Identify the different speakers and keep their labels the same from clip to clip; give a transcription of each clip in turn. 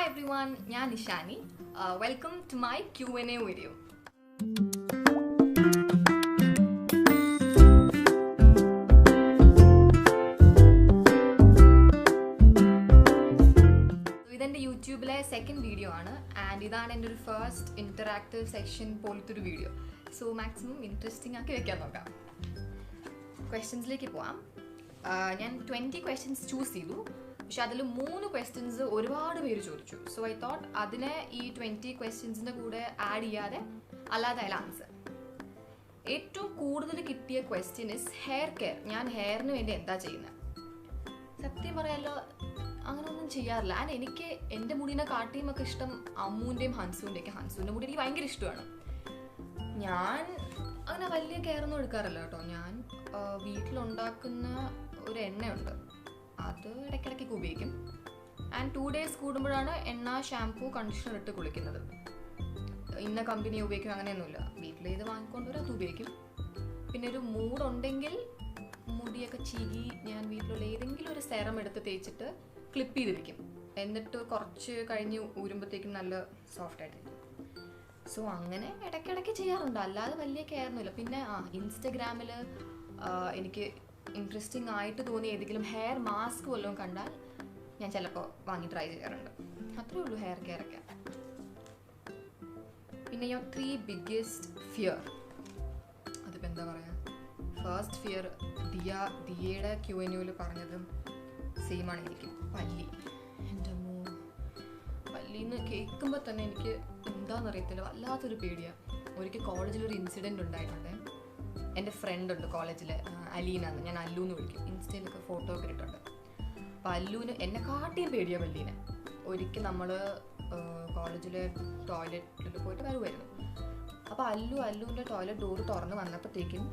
Speaker 1: Hi everyone, I'm Nishani. Welcome to my Q&A video. ഇതെൻ്റെ യൂട്യൂബിലെ second video ആണ് and ഇതാണ് എൻ്റെ ഒരു ഫസ്റ്റ് ഇൻറ്ററാക്റ്റീവ് സെക്ഷൻ പോലത്തെ ഒരു വീഡിയോ. സോ മാക്സിമം ഇൻട്രസ്റ്റിംഗ് ആക്കി വെക്കാൻ നോക്കാം. ക്വസ്റ്റ്യൻസിലേക്ക് പോവാം. ഞാൻ 20 ക്വസ്റ്റ്യൻസ് ചൂസ് ചെയ്തു. പക്ഷെ അതിൽ 3 ക്വസ്റ്റ്യൻസ് ഒരുപാട് പേര് ചോദിച്ചു. സോ ഐ തോട്ട് അതിനെ ഈ 20 ക്വസ്റ്റ്യൻസിൻ്റെ കൂടെ ആഡ് ചെയ്യാതെ അല്ലാതെ അതിൽ ആൻസർ. ഏറ്റവും കൂടുതൽ കിട്ടിയ ക്വസ്റ്റ്യൻ ഇസ് ഹെയർ കെയർ. ഞാൻ ഹെയറിന് വേണ്ടി എന്താ ചെയ്യുന്നത്? സത്യം പറയാമല്ലോ, അങ്ങനെയൊന്നും ചെയ്യാറില്ല. ആൻഡ് എനിക്ക് എൻ്റെ മുടിനെ കാട്ടിയുമൊക്കെ ഇഷ്ടം അമ്മൂൻ്റെയും ഹൻസുവിൻ്റെയൊക്കെ. ഹൻസുവിൻ്റെ മുടി എനിക്ക് ഭയങ്കര ഇഷ്ടമാണ്. ഞാൻ അങ്ങനെ വലിയ കെയർ ഒന്നും എടുക്കാറില്ല കേട്ടോ. ഞാൻ വീട്ടിലുണ്ടാക്കുന്ന ഒരു എണ്ണയുണ്ട്, അത് ഇടയ്ക്കിടയ്ക്ക് ഉപയോഗിക്കും. ആൻഡ് 2 days കൂടുമ്പോഴാണ് എണ്ണ, ഷാംപൂ, കണ്ടീഷണർ ഇട്ട് കുളിക്കുന്നത്. ഇന്ന കമ്പനി ഉപയോഗിക്കും അങ്ങനെയൊന്നുമില്ല. വീട്ടിൽ ഇത് വാങ്ങിക്കൊണ്ടുവരും, അത് ഉപയോഗിക്കും. പിന്നെ ഒരു മൂടുണ്ടെങ്കിൽ മുടിയൊക്കെ ചീകി ഞാൻ വീട്ടിലുള്ള ഏതെങ്കിലും ഒരു സെറം എടുത്ത് തേച്ചിട്ട് ക്ലിപ്പ് ചെയ്ത് വെക്കും. എന്നിട്ട് കുറച്ച് കഴിഞ്ഞ് ഊരുമ്പോഴത്തേക്കും നല്ല സോഫ്റ്റ് ആയിട്ടിരിക്കും. സോ അങ്ങനെ ഇടയ്ക്കിടയ്ക്ക് ചെയ്യാറുണ്ട്, അല്ലാതെ വലിയ കെയറൊന്നുമില്ല. പിന്നെ ഇൻസ്റ്റഗ്രാമിൽ എനിക്ക് ഇൻട്രസ്റ്റിംഗ് ആയിട്ട് തോന്നിയ ഏതെങ്കിലും ഹെയർ മാസ്ക് വല്ലതും കണ്ടാൽ ഞാൻ ചിലപ്പോൾ വാങ്ങി ട്രൈ ചെയ്യാറുണ്ട്. അത്രേ ഉള്ളൂ ഹെയർ കെയർ ഒക്കെ. പിന്നെ യുവർ 3 biggest ഫിയർ. അതിപ്പോൾ എന്താ പറയുക, ഫസ്റ്റ് ഫിയർ ദിയയുടെ Q&Aയിൽ പറഞ്ഞതും സെയിം ആണ് എനിക്ക്. പല്ലി. എൻ്റെ അമ്മോ, പല്ലിന്ന് കേൾക്കുമ്പോൾ തന്നെ എനിക്ക് എന്താണെന്നറിയത്തില്ല, വല്ലാത്തൊരു പേടിയാണ്. ഒരിക്കൽ കോളേജിലൊരു ഇൻസിഡൻറ്റ് ഉണ്ടായിട്ടുണ്ട്. എൻ്റെ ഫ്രണ്ട് ഉണ്ട് കോളേജിൽ, അലീന എന്ന്, ഞാൻ അല്ലു എന്ന് വിളിക്കും. ഇൻസ്റ്റയിലൊക്കെ ഫോട്ടോ ഒക്കെ ഇട്ടിട്ടുണ്ട്. അപ്പോൾ അല്ലുവിന് എന്നെ കാട്ടിയും പേടിയാണ് പല്ലീനെ. ഒരിക്കൽ നമ്മൾ കോളേജിലെ ടോയ്ലറ്റിൽ പോയിട്ട് വരുമായിരുന്നു. അപ്പോൾ അല്ലുവിൻ്റെ ടോയ്ലറ്റ് ഡോറ് തുറന്ന് വന്നപ്പോഴത്തേക്കും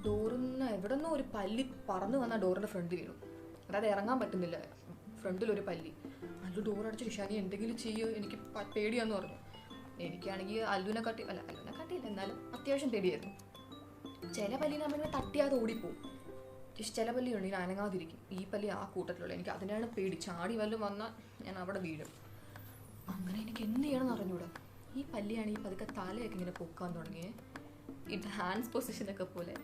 Speaker 1: ഡോറിൽ നിന്ന് എവിടെ നിന്നോ ഒരു പല്ലി പറന്ന് വന്ന ഡോറിൻ്റെ ഫ്രണ്ട് വീണു. അതായത് ഇറങ്ങാൻ പറ്റുന്നില്ല, ഫ്രണ്ടിലൊരു പല്ലി. അല്ലു ഡോറടിച്ച് ഷാനി എന്തെങ്കിലും ചെയ്യുമോ, എനിക്ക് പേടിയാന്ന് പറഞ്ഞു. എനിക്കാണെങ്കിൽ അല്ലുവിനെ കാട്ടിയില്ല, എന്നാലും അത്യാവശ്യം പേടിയായിരുന്നു. ചില പല്ലിനെ നമ്മളിങ്ങനെ തട്ടിയാതെ ഓടിപ്പോവും. ചില പല്ലിയുണ്ട് ഇങ്ങനെ അനങ്ങാതിരിക്കും. ഈ പല്ലി ആ കൂട്ടത്തിലുള്ള. എനിക്ക് അതിനാണ് പേടി. ചാടി വല്ലതും വന്നാൽ ഞാൻ അവിടെ വീഴും. അങ്ങനെ എനിക്ക് എന്ത് ചെയ്യണമെന്ന് അറിഞ്ഞൂടാ. ഈ പല്ലിയാണ് ഈ പതുക്കെ തലയൊക്കെ ഇങ്ങനെ പൊക്കാൻ തുടങ്ങിയത്, ഈ ഡാൻസ് പൊസിഷനൊക്കെ പോലെ.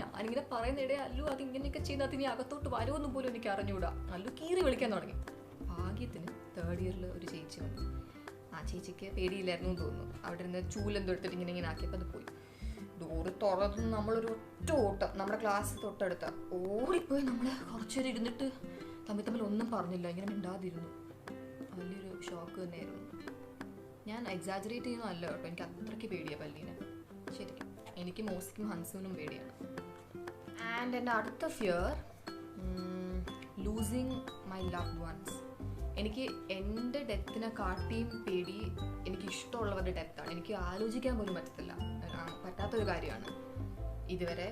Speaker 1: ഞാനിങ്ങനെ പറയുന്നിടെ അല്ലു അതിങ്ങനെയൊക്കെ ചെയ്ത് അതിനി അകത്തോട്ട് വരുമെന്നും പോലും എനിക്ക് അറിഞ്ഞൂടാ. അല്ലു കീറി വിളിക്കാൻ തുടങ്ങി. ഭാഗ്യത്തിന് 3rd year ഒരു ചേച്ചി വന്നു. ആ ചേച്ചിക്ക് പേടിയില്ലായിരുന്നു എന്ന് തോന്നുന്നു. അവിടെ ഇരുന്ന് ചൂലെന്തോ എടുത്തിട്ട് ഇങ്ങനെ ആക്കിയപ്പോൾ അത് പോയി. ഡോറ് തുറന്ന് നമ്മളൊരു ഒറ്റ ഓട്ടം, നമ്മുടെ ക്ലാസ് തൊട്ടടുത്ത ഓടിപ്പോയി. നമ്മൾ കുറച്ചേരം ഇരുന്നിട്ട് തമ്മിൽ ഒന്നും പറഞ്ഞില്ല, ഇങ്ങനെ മിണ്ടാതിരുന്നു. വലിയൊരു ഷോക്ക് തന്നെയായിരുന്നു. ഞാൻ എക്സാജറേറ്റ് ചെയ്യുന്നതല്ല കേട്ടോ, എനിക്ക് അത്രയ്ക്ക് പേടിയാണ് പല്ലീനെ. ശരിക്കും എനിക്ക് മോസ്റ്റും ഹൻസുവിനും പേടിയാണ്. ആൻഡ് എൻ്റെ അടുത്ത fear losing my loved once. എനിക്ക് എൻ്റെ ഡെത്തിനെ കാട്ടിയും പേടി എനിക്ക് ഇഷ്ടമുള്ളവരുടെ ഡെത്താണ്. എനിക്ക് ആലോചിക്കാൻ പോലും പറ്റാത്തൊരു കാര്യമാണ്. ഇതുവരെ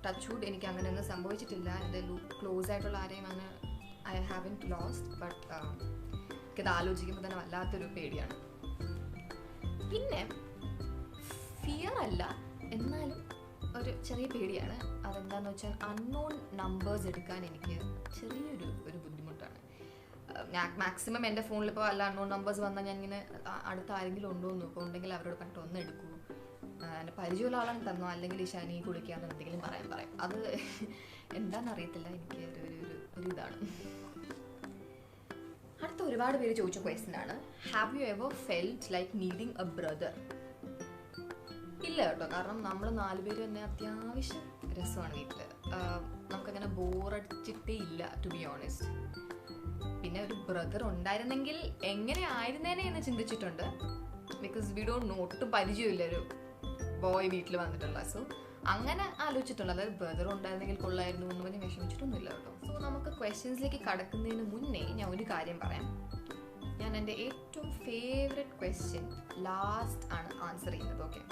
Speaker 1: ടച്ച് വുഡ് എനിക്ക് അങ്ങനെയൊന്നും സംഭവിച്ചിട്ടില്ല. എൻ്റെ ക്ലോസ് ആയിട്ടുള്ള ആരെയും അങ്ങനെ ഐ ഹാവൻറ്റ് ലോസ്റ്റ്. ബട്ട് എനിക്കത് ആലോചിക്കുമ്പോൾ തന്നെ വല്ലാത്തൊരു പേടിയാണ്. പിന്നെ ഫിയർ അല്ല, എന്നാലും ഒരു ചെറിയ പേടിയാണ്. അതെന്താണെന്ന് വെച്ചാൽ അൺനോൺ നമ്പേഴ്സ് എടുക്കാൻ എനിക്ക് ചെറിയൊരു ബുദ്ധിമുട്ടാണ്. മാക്സിമം എൻ്റെ ഫോണിൽ ഇപ്പോൾ അല്ല അൺനോൺ നമ്പേഴ്സ് വന്നാൽ ഞാൻ ഇങ്ങനെ അടുത്ത് ആരെങ്കിലും ഉണ്ടോ എന്ന് നോക്കും. ഉണ്ടെങ്കിൽ അവരോട് പറഞ്ഞിട്ട് ഒന്ന് എടുക്കൂ, എൻ്റെ പരിചയമുള്ള ആളാണ് തന്നോ, അല്ലെങ്കിൽ ഇഷാനി കുളിക്കാന്ന് എന്തെങ്കിലും പറയും. അത് എന്താണെന്നറിയത്തില്ല, എനിക്ക് ഒരു ഇതാണ്. അടുത്ത ഒരുപാട് പേര് ചോദിച്ച ക്വസ്റ്റ്യൻ ആണ്, have you ever felt like needing A brother? ഇല്ല കേട്ടോ, കാരണം നമ്മൾ 4 പേര് തന്നെ അത്യാവശ്യം രസമാണ് വീട്ടിൽ. നമുക്കങ്ങനെ ബോറടിച്ചിട്ടേ ഇല്ല, ടു ബി ഓണസ്റ്റ്. പിന്നെ ഒരു ബ്രദർ ഉണ്ടായിരുന്നെങ്കിൽ എങ്ങനെ ആയിരുന്നേനെ എന്ന് ചിന്തിച്ചിട്ടുണ്ട്. ബിക്കോസ് വി ഡോണ്ട് നോ, ഒട്ടും പരിചയമില്ല ഒരു ബോയ് വീട്ടിൽ വന്നിട്ടുള്ള. സോ അങ്ങനെ ആലോചിച്ചിട്ടുണ്ട്. അതായത് ബ്രദർ ഉണ്ടായിരുന്നെങ്കിൽ കൊള്ളായിരുന്നു എന്ന് പറഞ്ഞ് വിഷമിച്ചിട്ടൊന്നുമില്ല കേട്ടോ. സോ നമുക്ക് ക്വസ്റ്റ്യൻസിലേക്ക് കടക്കുന്നതിന് മുന്നേ ഞാൻ ഒരു കാര്യം പറയാം. ഞാൻ എൻ്റെ ഏറ്റവും ഫേവറേറ്റ് ക്വസ്റ്റ്യൻ ലാസ്റ്റ് ആണ് ആൻസർ ചെയ്യുന്നത്. Okay,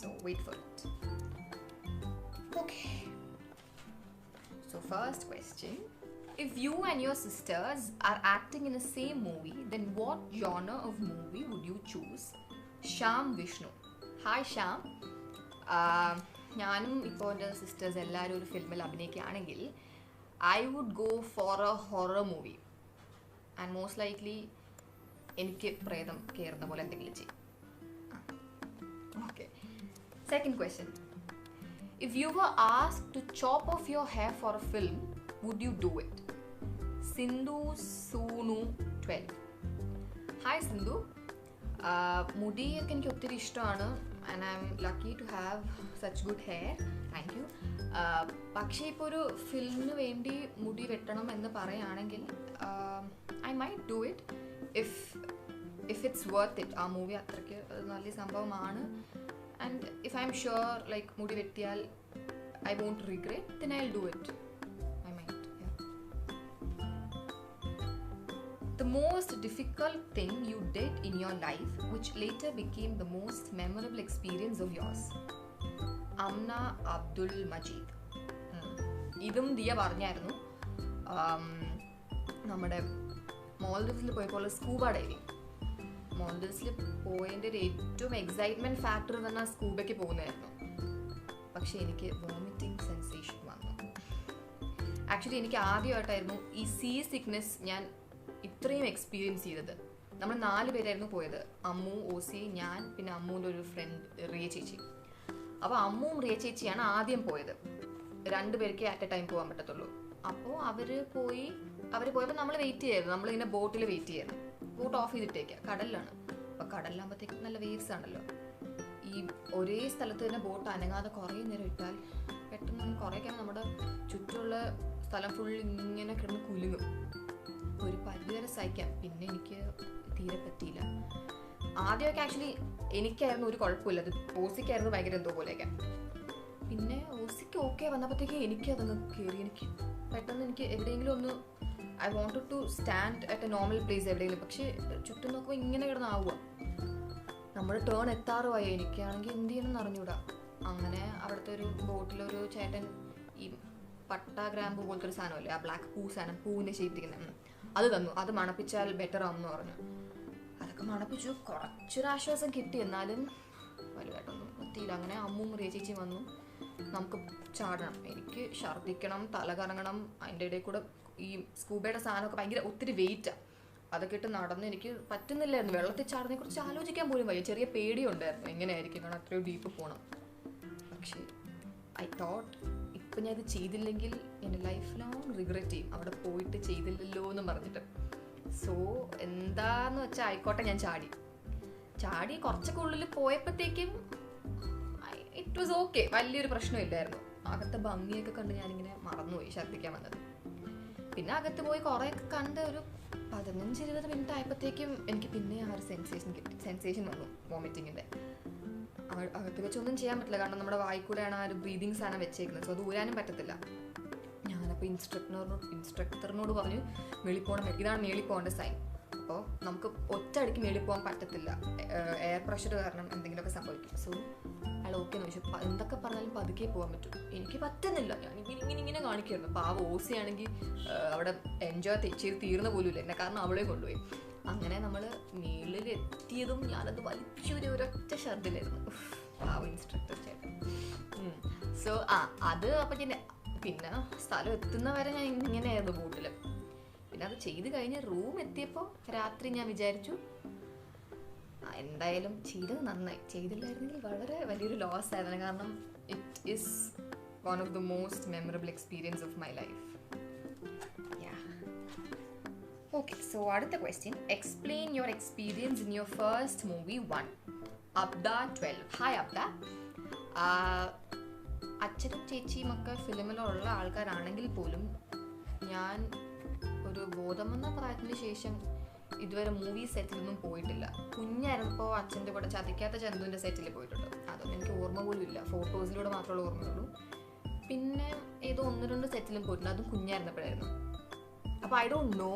Speaker 1: so wait for it. Okay, so first question, if you and your sisters are acting in the same movie, then what genre of movie would you choose? Sham Vishnu. Hi Sham. ഞാനും ഇപ്പോൾ എൻ്റെ sisters എല്ലാവരും ഒരു ഫിലിമിൽ അഭിനയിക്കുകയാണെങ്കിൽ I would go for a horror movie, and most likely എനിക്ക് പ്രേതം കയറുന്ന പോലെ എന്തെങ്കിലും ചെയ്യും. Okay, second question. If you were asked to chop off your hair for a film, would you do it? Sindhu Sunu 12. Hi Sindhu. മുടിയൊക്കെ എനിക്ക് ഒത്തിരി ഇഷ്ടമാണ് and I am lucky to have such good hair. Thank you. പക്ഷേ ഇപ്പോൾ ഒരു ഫിലിമിന് വേണ്ടി മുടി വെട്ടണം എന്ന് പറയുകയാണെങ്കിൽ I might do it if it's worth it. ആ മൂവി അത്രയ്ക്ക് നല്ല സംഭവമാണ്. And if I'm sure like mudi vettiyal I won't regret, then I'll do it. I might, yeah. The most difficult thing you did in your life which later became the most memorable experience of yours. Amna Abdul Majid. ഇതും ദിയ പറഞ്ഞായിരുന്നു. നമ്മുടെ മോൾഡീവ്സിൽ പോയപ്പോൾ scuba diving. മോൾഡീവ്സിൽ പോയതിൻ്റെ ഒരു ഏറ്റവും excitement factor തന്നെ സ്കൂബയ്ക്ക് പോകുന്നതായിരുന്നു. പക്ഷേ എനിക്ക് വോമിറ്റിംഗ് സെൻസേഷൻ വന്നു. ആക്ച്വലി എനിക്ക് ആദ്യമായിട്ടായിരുന്നു ഈ സീ സിക്നെസ് ഞാൻ ഇത്രയും എക്സ്പീരിയൻസ് ചെയ്തത്. നമ്മൾ 4 പേരായിരുന്നു പോയത്. അമ്മു, ഓസി, ഞാൻ, പിന്നെ അമ്മുവിൻ്റെ ഒരു ഫ്രണ്ട് റിയ ചേച്ചി. അപ്പോൾ അമ്മുവും റിയ ചേച്ചിയാണ് ആദ്യം പോയത്. 2 പേർക്ക് അറ്റ് എ ടൈം പോകാൻ പറ്റത്തുള്ളൂ. അപ്പോൾ അവർ പോയപ്പോൾ നമ്മൾ വെയിറ്റ് ചെയ്യായിരുന്നു. നമ്മളിങ്ങനെ ബോട്ടിൽ വെയിറ്റ് ചെയ്യായിരുന്നു. ബോട്ട് ഓഫ് ചെയ്തിട്ടേക്കാം, കടലിലാണ്. അപ്പോൾ കടലിലാകുമ്പോഴത്തേക്കും നല്ല വേവ്സ് ആണല്ലോ. ഈ ഒരേ സ്ഥലത്ത് തന്നെ ബോട്ട് അനങ്ങാതെ കുറേ നേരം ഇട്ടാൽ പെട്ടെന്ന് കുറേയൊക്കെ നമ്മുടെ ചുറ്റുമുള്ള സ്ഥലം ഫുൾ ഇങ്ങനെ കിടന്ന് കുലുങ്ങും. ഒരു പരിധിവരെ സഹിക്കാം. പിന്നെ എനിക്ക് തീരെ പറ്റിയില്ല. ആദ്യമൊക്കെ ആക്ച്വലി എനിക്കായിരുന്നു ഒരു കുഴപ്പമില്ല. അത് ഓസിക്കായിരുന്നു ഭയങ്കര എന്തോ പോലെയൊക്കെ. പിന്നെ ഓസിക്ക് ഓക്കെ വന്നപ്പോഴത്തേക്ക് എനിക്കതങ്ങ് കയറി. എനിക്ക് പെട്ടെന്ന് എനിക്ക് എവിടെയെങ്കിലും ഒന്ന് I wanted to stand at a normal place എവിടെയെങ്കിലും. പക്ഷേ ചുറ്റും നോക്കുമ്പോൾ ഇങ്ങനെ കിടന്നാവുക. നമ്മുടെ ടേൺ എത്താറുമായി. എനിക്കാണെങ്കിൽ എന്ത് ചെയ്യണമെന്ന് അറിഞ്ഞൂടാ. അങ്ങനെ അവിടുത്തെ ഒരു ബോട്ടിലൊരു ചേട്ടൻ ഈ പട്ട ഗ്രാമ്പൂ പോലത്തെ ഒരു സാധനമല്ലേ, ആ ബ്ലാക്ക് സാധനം, പൂവിൻ്റെ ഷേപ്പിരിക്കുന്നത്, അത് തന്നു. അത് മണപ്പിച്ചാൽ ബെറ്റർ ആവുമെന്ന് പറഞ്ഞു. അതൊക്കെ മണപ്പിച്ചു. കുറച്ചൊരാശ്വാസം കിട്ടി. എന്നാലും വലുതായിട്ടൊന്നും എത്തിയില്ല. അങ്ങനെ അമ്മും റിയ ചേച്ചി വന്നു. നമുക്ക് ചാടണം. എനിക്ക് ഛർദ്ദിക്കണം, തല കറങ്ങണം. അതിൻ്റെ ഇടയിൽ കൂടെ ഈ സ്കൂബയുടെ സാധനമൊക്കെ ഭയങ്കര ഒത്തിരി വെയിറ്റാണ്. അതൊക്കെ ഇട്ട് നടന്ന് എനിക്ക് പറ്റുന്നില്ലായിരുന്നു. വെള്ളത്തിൽ ചാടുന്നതിനെ കുറിച്ച് ആലോചിക്കാൻ പോലും വയ്യ. ചെറിയ പേടിയുണ്ടായിരുന്നു എങ്ങനെയായിരിക്കും, കാരണം അത്രയും ഡീപ്പ് പോകണം. പക്ഷേ ഐ തോട്ട് ഇപ്പം ഞാൻ ഇത് ചെയ്തില്ലെങ്കിൽ എൻ്റെ ലൈഫ് ലോങ് റിഗ്രറ്റ് ചെയ്യും, അവിടെ പോയിട്ട് ചെയ്തില്ലല്ലോ എന്ന് പറഞ്ഞിട്ട്. സോ എന്താന്ന് വെച്ചാൽ ആയിക്കോട്ടെ, ഞാൻ ചാടി കുറച്ചൊക്കെ ഉള്ളിൽ പോയപ്പോഴത്തേക്കും ഇറ്റ് വാസ് ഓക്കെ. വലിയൊരു പ്രശ്നമില്ലായിരുന്നു. അകത്തെ ഭംഗിയൊക്കെ കണ്ട് ഞാനിങ്ങനെ മറന്നുപോയി ഛർദ്ദിക്കാൻ വന്നത്. പിന്നെ അകത്ത് പോയി കുറേയൊക്കെ കണ്ട് ഒരു 15-20 മിനിറ്റ് ആയപ്പോഴത്തേക്കും എനിക്ക് പിന്നെ ആ ഒരു സെൻസേഷൻ വന്നു, വോമിറ്റിങ്ങിൻ്റെ. അകത്ത് വെച്ചൊന്നും ചെയ്യാൻ പറ്റില്ല, കാരണം നമ്മുടെ വായിക്കൂടെയാണ് ആ ഒരു ബ്രീതിങ് സാധനം വെച്ചേക്കുന്നത്. സോ അത് ഊരാനും പറ്റത്തില്ല. ഞാനപ്പോൾ ഇൻസ്ട്രക്ടറിനോട് പറഞ്ഞു മേളിപ്പോണം, ഇതാണ് മേളിപ്പോകേണ്ട സൈൻ. അപ്പോൾ നമുക്ക് ഒറ്റയടിക്ക് മേളിപ്പോകാൻ പറ്റത്തില്ല, എയർ പ്രഷർ കാരണം എന്തെങ്കിലുമൊക്കെ സംഭവിക്കും. സോ അയാൾ ഓക്കെ എന്ന് ചോദിച്ചു. എന്തൊക്കെ പറഞ്ഞാലും പതുക്കെ പോകാൻ പറ്റും. എനിക്ക് പറ്റുന്നില്ല. ഞാൻ ഇങ്ങനെ കാണിക്കുമായിരുന്നു. പാവ ഓസി ആണെങ്കിൽ അവിടെ എൻജോയ് ചെയ്ത് തീർന്ന പോലും ഇല്ല എന്നെ, കാരണം അവളെ കൊണ്ടുപോയി. അങ്ങനെ നമ്മൾ മേളിലെത്തിയതും ഞാനത് വലിച്ചൊരു ഒരൊറ്റ ഛർദ്ദിലായിരുന്നു. പാവ ഇൻസ്ട്രക്ടർ ചേട്ടൻ. സോ അത് അപ്പം ഞാൻ പിന്നെ സ്ഥലം എത്തുന്നവരെ ഞാൻ ഇങ്ങനെയായിരുന്നു ബോട്ടിൽ. പിന്നെ അത് ചെയ്ത് കഴിഞ്ഞ് റൂം എത്തിയപ്പോൾ രാത്രി ഞാൻ വിചാരിച്ചു എന്തായാലും ചെയ്തത് നന്നായി. ചെയ്തില്ലായിരുന്നെങ്കിൽ വളരെ വലിയൊരു ലോസ് ആയിരുന്നു, കാരണം it is one of the most memorable experience of my life. Okay, so അടുത്ത question. Explain your experience in your first movie 1. Abda 12. Hi Abda. അച്ഛനും ചേച്ചിയും ഒക്കെ ഫിലിമിലുള്ള ആൾക്കാരാണെങ്കിൽ പോലും ഞാൻ ഒരു ബോധം വന്ന പ്രായത്തിന് ശേഷം ഇതുവരെ മൂവി സെറ്റിലൊന്നും പോയിട്ടില്ല. കുഞ്ഞായിരുന്നപ്പോൾ അച്ഛൻ്റെ കൂടെ ചതിക്കാത്ത ചന്തുവിൻ്റെ സെറ്റിൽ പോയിട്ടുണ്ട്. അതൊന്നും എനിക്ക് ഓർമ്മ പോലും ഇല്ല. ഫോട്ടോസിലൂടെ മാത്രമേ ഓർമ്മയുള്ളൂ. പിന്നെ ഏതോ 1-2 സെറ്റിലും പോയിട്ടുണ്ട്, അതും കുഞ്ഞായിരുന്നപ്പോഴായിരുന്നു. അപ്പോൾ I don't know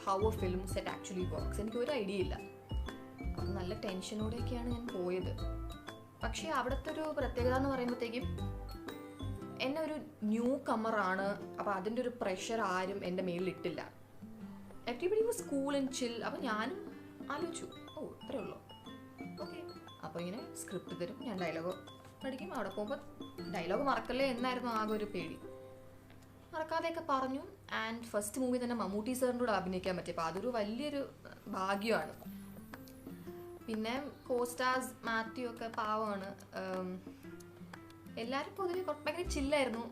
Speaker 1: how A film set actually works. എനിക്ക് ഒരു ഐഡിയ ഇല്ല. അപ്പം നല്ല ടെൻഷനോടെയൊക്കെയാണ് ഞാൻ പോയത്. പക്ഷേ അവിടുത്തെ ഒരു പ്രത്യേകത എന്ന് പറയുമ്പോഴത്തേക്കും എന്നെ ഒരു ന്യൂ കമ്മറാണ്. അപ്പോൾ അതിൻ്റെ ഒരു പ്രഷർ ആരും എൻ്റെ മേലിലിട്ടില്ല. Everybody was cool and chill. അപ്പോൾ ഞാനും ആലോചിച്ചു, ഇത്രയേ ഉള്ളൂ, ഓക്കെ. അപ്പോൾ ഇങ്ങനെ സ്ക്രിപ്റ്റ് തരും, ഞാൻ ഡയലോഗ് പഠിക്കും. അവിടെ പോകുമ്പോൾ ഡയലോഗ് മറക്കല്ലേ എന്നായിരുന്നു ആകെ ഒരു പേടി. മറക്കാതെയൊക്കെ പറഞ്ഞു. ആൻഡ് ഫസ്റ്റ് മൂവി തന്നെ മമ്മൂട്ടി സാറിൻ്റെ കൂടെ അഭിനയിക്കാൻ പറ്റി. അപ്പോൾ അതൊരു വലിയൊരു ഭാഗ്യമാണ്. പിന്നെ കോസ്റ്റാർസ് മാത്യു ഒക്കെ പാവമാണ്. എല്ലാവരും പൊതുവെ ഭയങ്കര ചില്ലായിരുന്നു.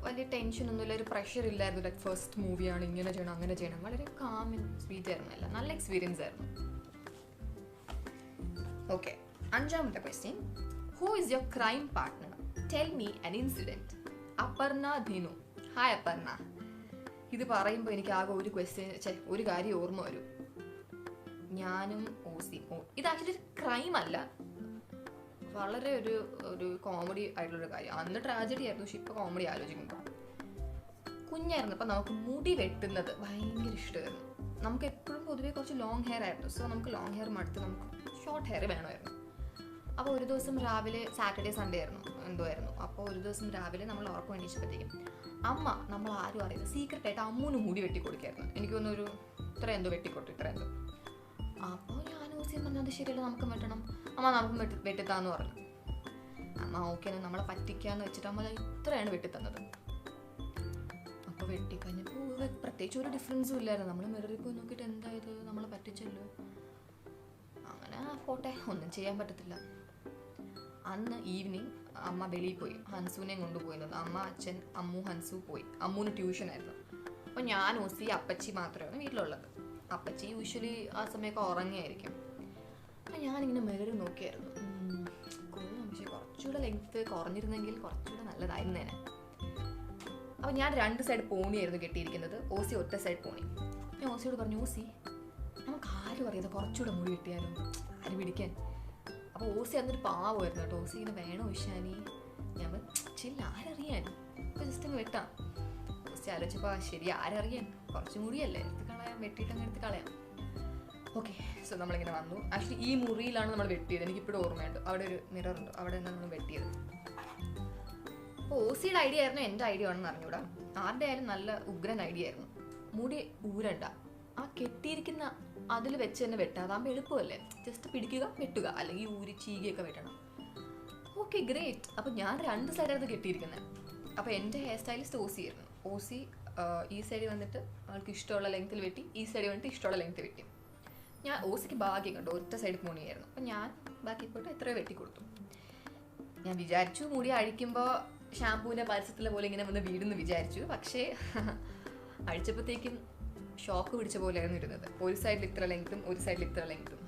Speaker 1: വലിയ ടെൻഷനൊന്നുമില്ല, ഒരു പ്രഷർ ഇല്ലായിരുന്നു. ലൈക്ക് ഫസ്റ്റ് മൂവിയാണ്, ഇങ്ങനെ ചെയ്യണം അങ്ങനെ ചെയ്യണം. വളരെ കാം ആൻഡ് സ്വീറ്റ് ആയിരുന്നു. എല്ലാം നല്ല എക്സ്പീരിയൻസ് ആയിരുന്നു. ഓക്കെ, 5ാമത്തെ question. Who is your crime partner? Tell me an incident. Aparna Dhinu. Hi Aparna. ഇത് പറയുമ്പോൾ എനിക്ക് ആകെ ഒരു കാര്യം ഓർമ്മ വരും. ഞാനും ഓസിയും. ഇത് ആക്ച്വലി ഒരു ക്രൈം അല്ല, വളരെ ഒരു കോമഡി ആയിട്ടുള്ളൊരു കാര്യം. അന്ന് ട്രാജഡി ആയിരുന്നു, പക്ഷെ ഇപ്പോൾ കോമഡി ആലോചിക്കുമ്പോൾ. കുഞ്ഞായിരുന്നപ്പോൾ നമുക്ക് മുടി വെട്ടുന്നത് ഭയങ്കര ഇഷ്ടമായിരുന്നു. നമുക്ക് എപ്പോഴും പൊതുവേ കുറച്ച് ലോങ് ഹെയർ ആയിരുന്നു. സോ നമുക്ക് ലോങ് ഹെയർ മടുത്ത് നമുക്ക് ഷോർട്ട് ഹെയർ വേണമായിരുന്നു. അപ്പോൾ ഒരു ദിവസം രാവിലെ, സാറ്റർഡേ സൺഡേ ആയിരുന്നു എന്തോ ആയിരുന്നു. അപ്പോൾ ഒരു ദിവസം രാവിലെ നമ്മൾ ഉറക്കം എണീച്ചപ്പോഴത്തേക്കും അമ്മ, നമ്മൾ ആരും അറിയുന്നത് സീക്രട്ടായിട്ട് അമ്മൂന് മുടി വെട്ടി കൊടുക്കായിരുന്നു. എനിക്കൊന്നും ഒരു ഇത്ര എന്തോ വെട്ടിക്കൊട്ടു, ഇത്ര എന്തോ. അപ്പോൾ ഞാൻ ഓസിയും പറഞ്ഞു അത് ശരിയല്ല, നമുക്ക് വെട്ടണം അമ്മ, നമുക്ക് വെട്ടിത്താന്ന് പറഞ്ഞു. അമ്മ ഓക്കെ നമ്മളെ പറ്റിക്കാന്ന് വെച്ചിട്ട് അമ്മ ഇത്രയാണ് വെട്ടിത്തന്നത്. അപ്പോൾ വെട്ടിക്കഴിഞ്ഞപ്പോൾ പ്രത്യേകിച്ച് ഒരു ഡിഫറൻസും ഇല്ലായിരുന്നു. നമ്മൾ മിററിൽ പോയി നോക്കിയിട്ട് എന്തായത്, നമ്മളെ പറ്റിച്ചല്ലോ. അങ്ങനെ പോട്ടെ, ഒന്നും ചെയ്യാൻ പറ്റത്തില്ല. അന്ന് ഈവനിങ് അമ്മ വെളിയിൽ പോയി, ഹൻസുവിനെയും കൊണ്ടുപോയിരുന്നത്. അമ്മ, അച്ഛൻ, അമ്മു, ഹൻസു പോയി. അമ്മൂന് ട്യൂഷനായിരുന്നു. അപ്പോൾ ഞാൻ ഓസി അപ്പച്ചി മാത്രമാണ് വീട്ടിലുള്ളത്. അപ്പച്ചി യൂഷ്വലി ആ സമയമൊക്കെ ഉറങ്ങിയായിരിക്കും. അപ്പം ഞാനിങ്ങനെ മിറർ നോക്കിയായിരുന്നു. കൊള്ളാം, പക്ഷേ കുറച്ചുകൂടെ ലെങ്ത്ത് കുറഞ്ഞിരുന്നെങ്കിൽ കുറച്ചുകൂടെ നല്ലതായിരുന്നേനെ. അപ്പം ഞാൻ 2 സൈഡ് പോണിയായിരുന്നു കെട്ടിയിരിക്കുന്നത്. ഓസി ഒറ്റ സൈഡ് പോണി. ഞാൻ ഓസിയോട് പറഞ്ഞു, ഓസി നമുക്ക് ആരും അറിയാതെ കുറച്ചുകൂടെ മുടി കിട്ടിയാലും ആര് പിടിക്കാൻ. അപ്പോൾ ഓസി അന്നൊരു പാവമായിരുന്നു കേട്ടോ. ഓസി ഇങ്ങനെ വേണോ വിഷാനി? ഞാൻ ചില്ല, ആരറിയാൻ, ഇപ്പോൾ ജസ്റ്റ് അങ്ങ് വെട്ടാം. ഓസി ആലോചിച്ചപ്പോൾ ശരി, ആരറിയാൻ, കുറച്ച് മുടിയല്ലേ, എടുത്ത് കളയാം, വെട്ടിയിട്ട് അങ്ങ് എടുത്ത് കളയാം. ഓക്കെ, സോ നമ്മളിങ്ങനെ വന്നു. ആക്ച്വലി ഈ മുറിയിലാണ് നമ്മൾ വെട്ടിയത്. എനിക്കിപ്പോഴും ഓർമ്മയുണ്ട്. അവിടെ ഒരു മിററുണ്ട്, അവിടെ നിന്നാണ് നമ്മൾ വെട്ടിയത്. അപ്പോൾ ഓസിയുടെ ഐഡിയ ആയിരുന്നു, എൻ്റെ ഐഡിയ ആണെന്ന് അറിഞ്ഞൂടാ. ആരുടെ ആയാലും നല്ല ഉഗ്രൻ ഐഡിയ ആയിരുന്നു. മുടി ഊരണ്ട, ആ കെട്ടിയിരിക്കുന്ന അതിൽ വെച്ച് തന്നെ വെട്ടുക. അതാകുമ്പോൾ എളുപ്പമല്ലേ, ജസ്റ്റ് പിടിക്കുക, വെട്ടുക, അല്ലെങ്കിൽ ഊരി ചീകിയൊക്കെ വെട്ടണം. Okay, great. അപ്പോൾ ഞാൻ 2 സൈഡായിരുന്നു കെട്ടിയിരിക്കുന്നത്. അപ്പോൾ എൻ്റെ ഹെയർ സ്റ്റൈലിസ്റ്റ് ഓസി ആയിരുന്നു. ഓസി ഈ സൈഡിൽ വന്നിട്ട് ആൾക്ക് ഇഷ്ടമുള്ള ലെങ്ത്തിൽ വെട്ടി, ഈ സൈഡിൽ വന്നിട്ട് ഇഷ്ടമുള്ള ലെങ്ത്തിൽ വെട്ടി. ഞാൻ ഓസിക്ക് ഭാഗ്യം കണ്ടു, ഒറ്റ സൈഡ് പോണിയായിരുന്നു. അപ്പം ഞാൻ ബാക്കി പോയിട്ട് എത്രയോ വെട്ടിക്കൊടുത്തു. ഞാൻ വിചാരിച്ചു മുടി അഴിക്കുമ്പോൾ ഷാമ്പൂവിൻ്റെ പരസ്യത്തിലെ പോലെ ഇങ്ങനെ വന്ന് വീടെന്ന് വിചാരിച്ചു. പക്ഷേ അഴിച്ചപ്പോഴത്തേക്കും ഷോക്ക് പിടിച്ച പോലെയായിരുന്നു ഇരുന്നത്. ഒരു സൈഡിൽ ഇത്ര ലെങ്ത്തും ഒരു സൈഡിൽ ഇത്ര ലെങ്ത്തും.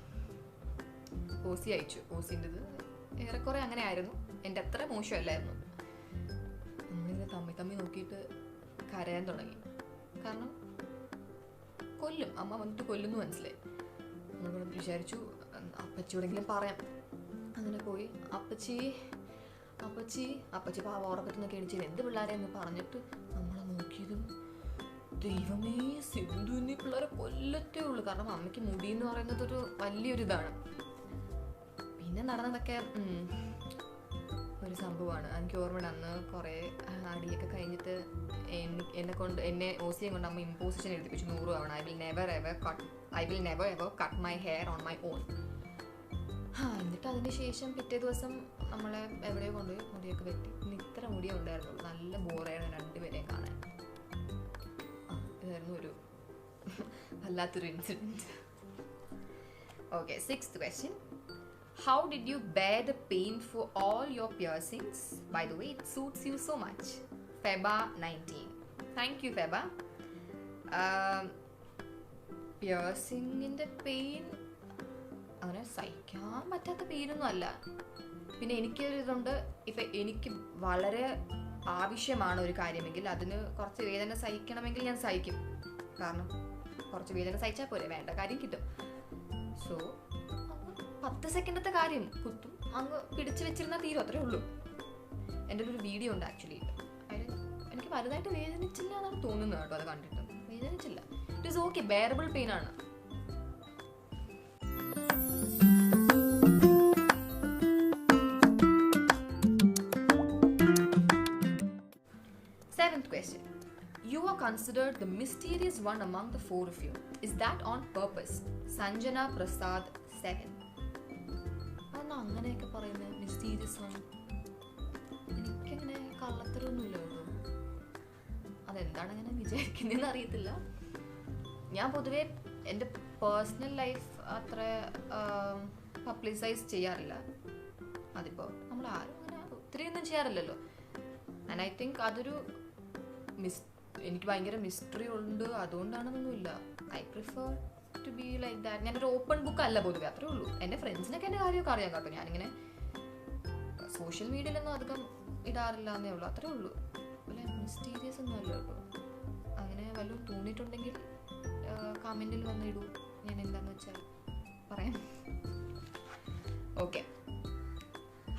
Speaker 1: ഓസി അയച്ചു. ഓസിൻ്റെത് ഏറെക്കുറെ അങ്ങനെ ആയിരുന്നു, എൻ്റെ അത്ര മോശമല്ലായിരുന്നു. നമ്മളിങ്ങനെ തമ്മി നോക്കിയിട്ട് കരയാൻ തുടങ്ങി. കാരണം കൊല്ലും, അമ്മ വന്നിട്ട് കൊല്ലുന്നു മനസ്സിലായി. നമ്മൾ വിചാരിച്ചു അപ്പച്ചിയോടെങ്കിലും പറയാം. അങ്ങനെ പോയി അപ്പച്ചി പാവ ഉറക്കത്തുനിന്നൊക്കെ എണിച്ചത് എന്ത് പിള്ളേരെ എന്ന് പറഞ്ഞിട്ട് നമ്മളെ നോക്കിയതും ദൈവമേ, സിന്ധുവിനെ പിള്ളേരെ കൊല്ലത്തേ ഉള്ളൂ. കാരണം അമ്മയ്ക്ക് മുടി എന്ന് പറയുന്നത് ഒരു വലിയൊരു ഇതാണ്. പിന്നെ നടന്നതൊക്കെ ഒരു സംഭവമാണ്. എനിക്ക് ഓർമ്മയുണ്ട്, അന്ന് കുറേ അടിയൊക്കെ കഴിഞ്ഞിട്ട് എന്നെ ഓസിയെ കൊണ്ട് അമ്മ ഇമ്പോസിഷൻ എഴുതിപ്പിച്ചു 100 തവണ. I will never ever cut my hair on my own. എന്നിട്ട് അതിന് ശേഷം പിറ്റേ ദിവസം നമ്മളെ എവിടെയോ കൊണ്ടുപോയി മുടിയൊക്കെ വെട്ടി. പിന്നെ ഇത്ര മുടിയേ ഉണ്ടായിരുന്നുള്ളൂ. നല്ല ബോറായിരുന്നു 2 പേരെയും കാണാൻ. ഇതായിരുന്നു ഒരു വല്ലാത്തൊരു incident. Okay, 6th question. How did you bear the pain for all your piercings? By the way, it suits you so much. Feba 19. Thank you, Feba. പിയേഴ്സിങ്ങിൻ്റെ pain അങ്ങനെ സഹിക്കാൻ പറ്റാത്ത പെയിനൊന്നും അല്ല. പിന്നെ എനിക്കൊരിതുണ്ട്, ഇപ്പം എനിക്ക് വളരെ ആവശ്യമാണ് ഒരു കാര്യമെങ്കിൽ അതിന് കുറച്ച് വേദന സഹിക്കണമെങ്കിൽ ഞാൻ സഹിക്കും. കാരണം കുറച്ച് വേദന സഹിച്ചാൽ പോരെ, വേണ്ട കാര്യം കിട്ടും. സോ 10 സെക്കൻഡത്തെ കാര്യം കുത്തും, അങ്ങ് പിടിച്ചു വെച്ചിരുന്നാൽ തീരും, അത്രേ ഉള്ളൂ. എൻ്റെ ഒരു വീഡിയോ ഉണ്ട് ആക്ച്വലി, അതിൽ എനിക്ക് വലുതായിട്ട് വേദനിച്ചില്ല എന്നാണ് തോന്നുന്നത് കേട്ടോ. അത് കണ്ടിട്ട് വേദനിച്ചില്ല. It is okay, bearable pain ആണ്. Seventh question. You are considered the mysterious one among the 4 of you. Is that on purpose? Sanjana Prasad 7. അതെന്നാ അങ്ങനെയൊക്കെ പറയുന്നത്, മിസ്റ്റീരിയസ് ആണ്? എനിക്കങ്ങനെ കള്ളത്തരമൊന്നുമില്ല കേട്ടോ. അതെന്താണ് അങ്ങനെ വിചാരിക്കുന്നതെന്ന് അറിയത്തില്ല. ഞാൻ പൊതുവേ എൻ്റെ പേഴ്സണൽ ലൈഫ് അത്ര പബ്ലിസൈസ് ചെയ്യാറില്ല. അതിപ്പോൾ നമ്മൾ ആരും അങ്ങനെ ഒത്തിരി ഒന്നും ചെയ്യാറില്ലല്ലോ. ആൻഡ് ഐ തിങ്ക് അതൊരു എനിക്ക് ഭയങ്കര മിസ്റ്ററി ഉണ്ട്, അതുകൊണ്ടാണെന്നൊന്നുമില്ല. I prefer to be like that. ഞാനൊരു ഓപ്പൺ ബുക്ക് അല്ല പൊതുവെ, അത്രേ ഉള്ളൂ. എൻ്റെ ഫ്രണ്ട്സിനൊക്കെ എൻ്റെ കാര്യമൊക്കെ അറിയാം കേട്ടോ. ഞാനിങ്ങനെ സോഷ്യൽ മീഡിയയിലൊന്നും അധികം ഇടാറില്ല എന്നേ ഉള്ളൂ, അത്രേ ഉള്ളൂ. അതുപോലെ മിസ്റ്റീരിയസ് ഒന്നും അല്ല കേട്ടോ. അങ്ങനെ വല്ലതും തോന്നിയിട്ടുണ്ടെങ്കിൽ കമൻറ്റിൽ വന്നിടൂ, ഞാൻ എന്താണെന്ന് വെച്ചാൽ പറയാം. Okay.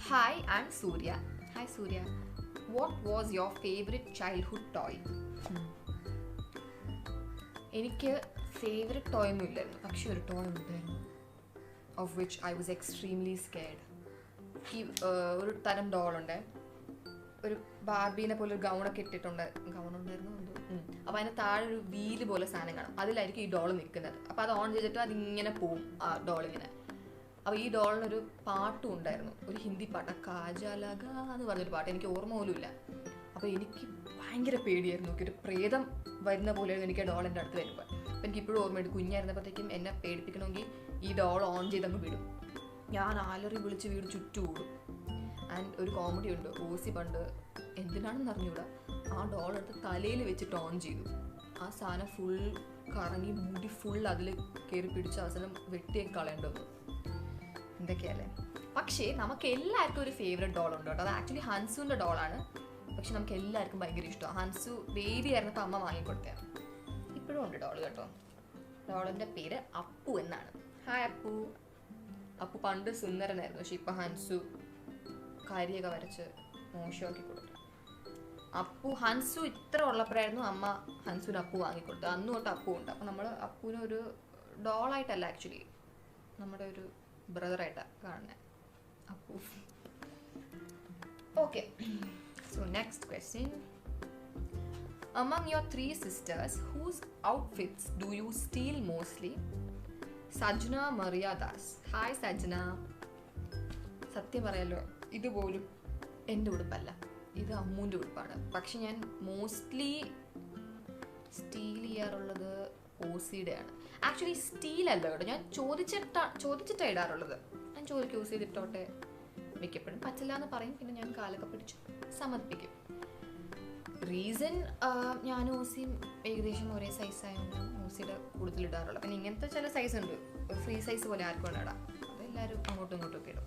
Speaker 1: Hi, I am Surya. Hi Surya. What was your favourite childhood toy? എനിക്ക് ഫേവറേറ്റ് ടോയ് ഒന്നും ഇല്ലായിരുന്നു, പക്ഷെ ഒരു ടോയ് ഉണ്ടായിരുന്നു of which I was extremely scared. ഈ ഒരു തരം ഡോളുണ്ട്, ഒരു ബാർബീനെ പോലെ ഒരു ഗൗണൊക്കെ ഇട്ടിട്ടുണ്ട്, ഗൗണുണ്ടായിരുന്നു എന്തോ. അപ്പോൾ അതിന് താഴെ ഒരു വീല് പോലെ സാധനം കാണും, അതിലായിരിക്കും ഈ ഡോൾ നിൽക്കുന്നത്. അപ്പോൾ അത് ഓൺ ചെയ്തിട്ട് അതിങ്ങനെ പോവും ആ ഡോളിങ്ങനെ. അപ്പോൾ ഈ ഡോളിനൊരു പാട്ടും ഉണ്ടായിരുന്നു, ഒരു ഹിന്ദി പാട്ട്, കാജലഗ എന്ന് പറഞ്ഞൊരു പാട്ട്, എനിക്ക് ഓർമ്മ പോലും ഇല്ല. അപ്പോൾ എനിക്ക് ഭയങ്കര പേടിയായിരുന്നു, ഒരു പ്രേതം വരുന്ന പോലെയായിരുന്നു എനിക്ക് ആ ഡോളിൻ്റെ അടുത്ത് വരുമ്പോൾ. അപ്പോൾ എനിക്ക് ഇപ്പോഴും ഓർമ്മയുണ്ട്, കുഞ്ഞായിരുന്നപ്പോഴത്തേക്കും എന്നെ പേടിപ്പിക്കണമെങ്കിൽ ഈ ഡോൾ ഓൺ ചെയ്തങ്ങ് വിടും. ഞാൻ ആലറി വിളിച്ച് വീട് ചുറ്റും ഓടും. ആൻഡ് ഒരു കോമഡി ഉണ്ട്, ഓസി പണ്ട് എന്തിനാണെന്ന് അറിഞ്ഞൂടാ ആ ഡോൾ എടുത്ത് തലയിൽ വെച്ചിട്ട് ഓൺ ചെയ്തു. ആ സാധനം ഫുൾ കറങ്ങി മുടി ഫുൾ അതിൽ കയറി പിടിച്ച അവസാനം വെട്ടിയൊക്കെ കളയേണ്ടി വന്നു. എന്തൊക്കെയല്ലേ. പക്ഷേ നമുക്ക് എല്ലാവർക്കും ഒരു ഫേവറേറ്റ് ഡോൾ ഉണ്ട് കേട്ടോ. അത് ആക്ച്വലി ഹൻസുവിൻ്റെ ഡോളാണ്, പക്ഷെ നമുക്ക് എല്ലാവർക്കും ഭയങ്കര ഇഷ്ടമാണ്. ഹൻസു ബേബി ആയിരുന്നപ്പോൾ അമ്മ വാങ്ങിക്കൊടുത്തതാണ്. ഇപ്പോഴും ഉണ്ട് ഡോൾ കേട്ടോ. ഡോളിൻ്റെ പേര് അപ്പു എന്നാണ്. ഹായ് അപ്പു. അപ്പു പണ്ട് സുന്ദരനായിരുന്നു, പക്ഷെ ഇപ്പം ഹൻസു കരിയൊക്കെ വരച്ച് മോശമാക്കി കൊടുത്തു. ഹൻസു ഇത്ര ഉള്ളപ്പോഴായിരുന്നു അമ്മ ഹൻസുവിന് അപ്പു വാങ്ങിക്കൊടുത്തു. അന്ന് തൊട്ട് അപ്പു ഉണ്ട്. അപ്പം നമ്മൾ അപ്പുവിനെ ഒരു ഡോളായിട്ടല്ല, ആക്ച്വലി നമ്മുടെ ഒരു ബ്രദറായിട്ടാണ് കാണുന്നത് Appu. Okay, so next question. Among your 3 sisters, whose outfits do you steal mostly? Sajna Maria Das. Hi Sajna. സത്യം പറയാലോ, ഇതുപോലും എൻ്റെ ഉടുപ്പല്ല, ഇത് അമ്മൂൻ്റെ ഉടുപ്പാണ്. പക്ഷെ ഞാൻ മോസ്റ്റ്ലി സ്റ്റീൽ ചെയ്യാറുള്ളത് ഓസിയുടെയാണ്. ആക്ച്വലി സ്റ്റീലല്ല കേട്ടോ, ഞാൻ ചോദിച്ചിട്ടാണ് ഇടാറുള്ളത്. ഞാൻ ചോദിക്കും യൂസ് ചെയ്തിട്ടോട്ടെ, മിക്കപ്പോഴും പറ്റില്ല എന്ന് പറയും, പിന്നെ ഞാൻ കാലൊക്കെ പിടിച്ച് സമ്മതിപ്പിക്കും. റീസൺ ഞാൻ ഓസിയും ഏകദേശം ഒരേ സൈസ് ആയതുകൊണ്ട് ഓസിയുടെ കൂടുതൽ ഇടാറുള്ളത്. പിന്നെ ഇങ്ങനത്തെ ചില സൈസ് ഉണ്ട്, ഫ്രീ സൈസ് പോലെ ആർക്കും ഇടാം, അതെല്ലാവരും അങ്ങോട്ടും ഇങ്ങോട്ടും ഒക്കെ ഇടും.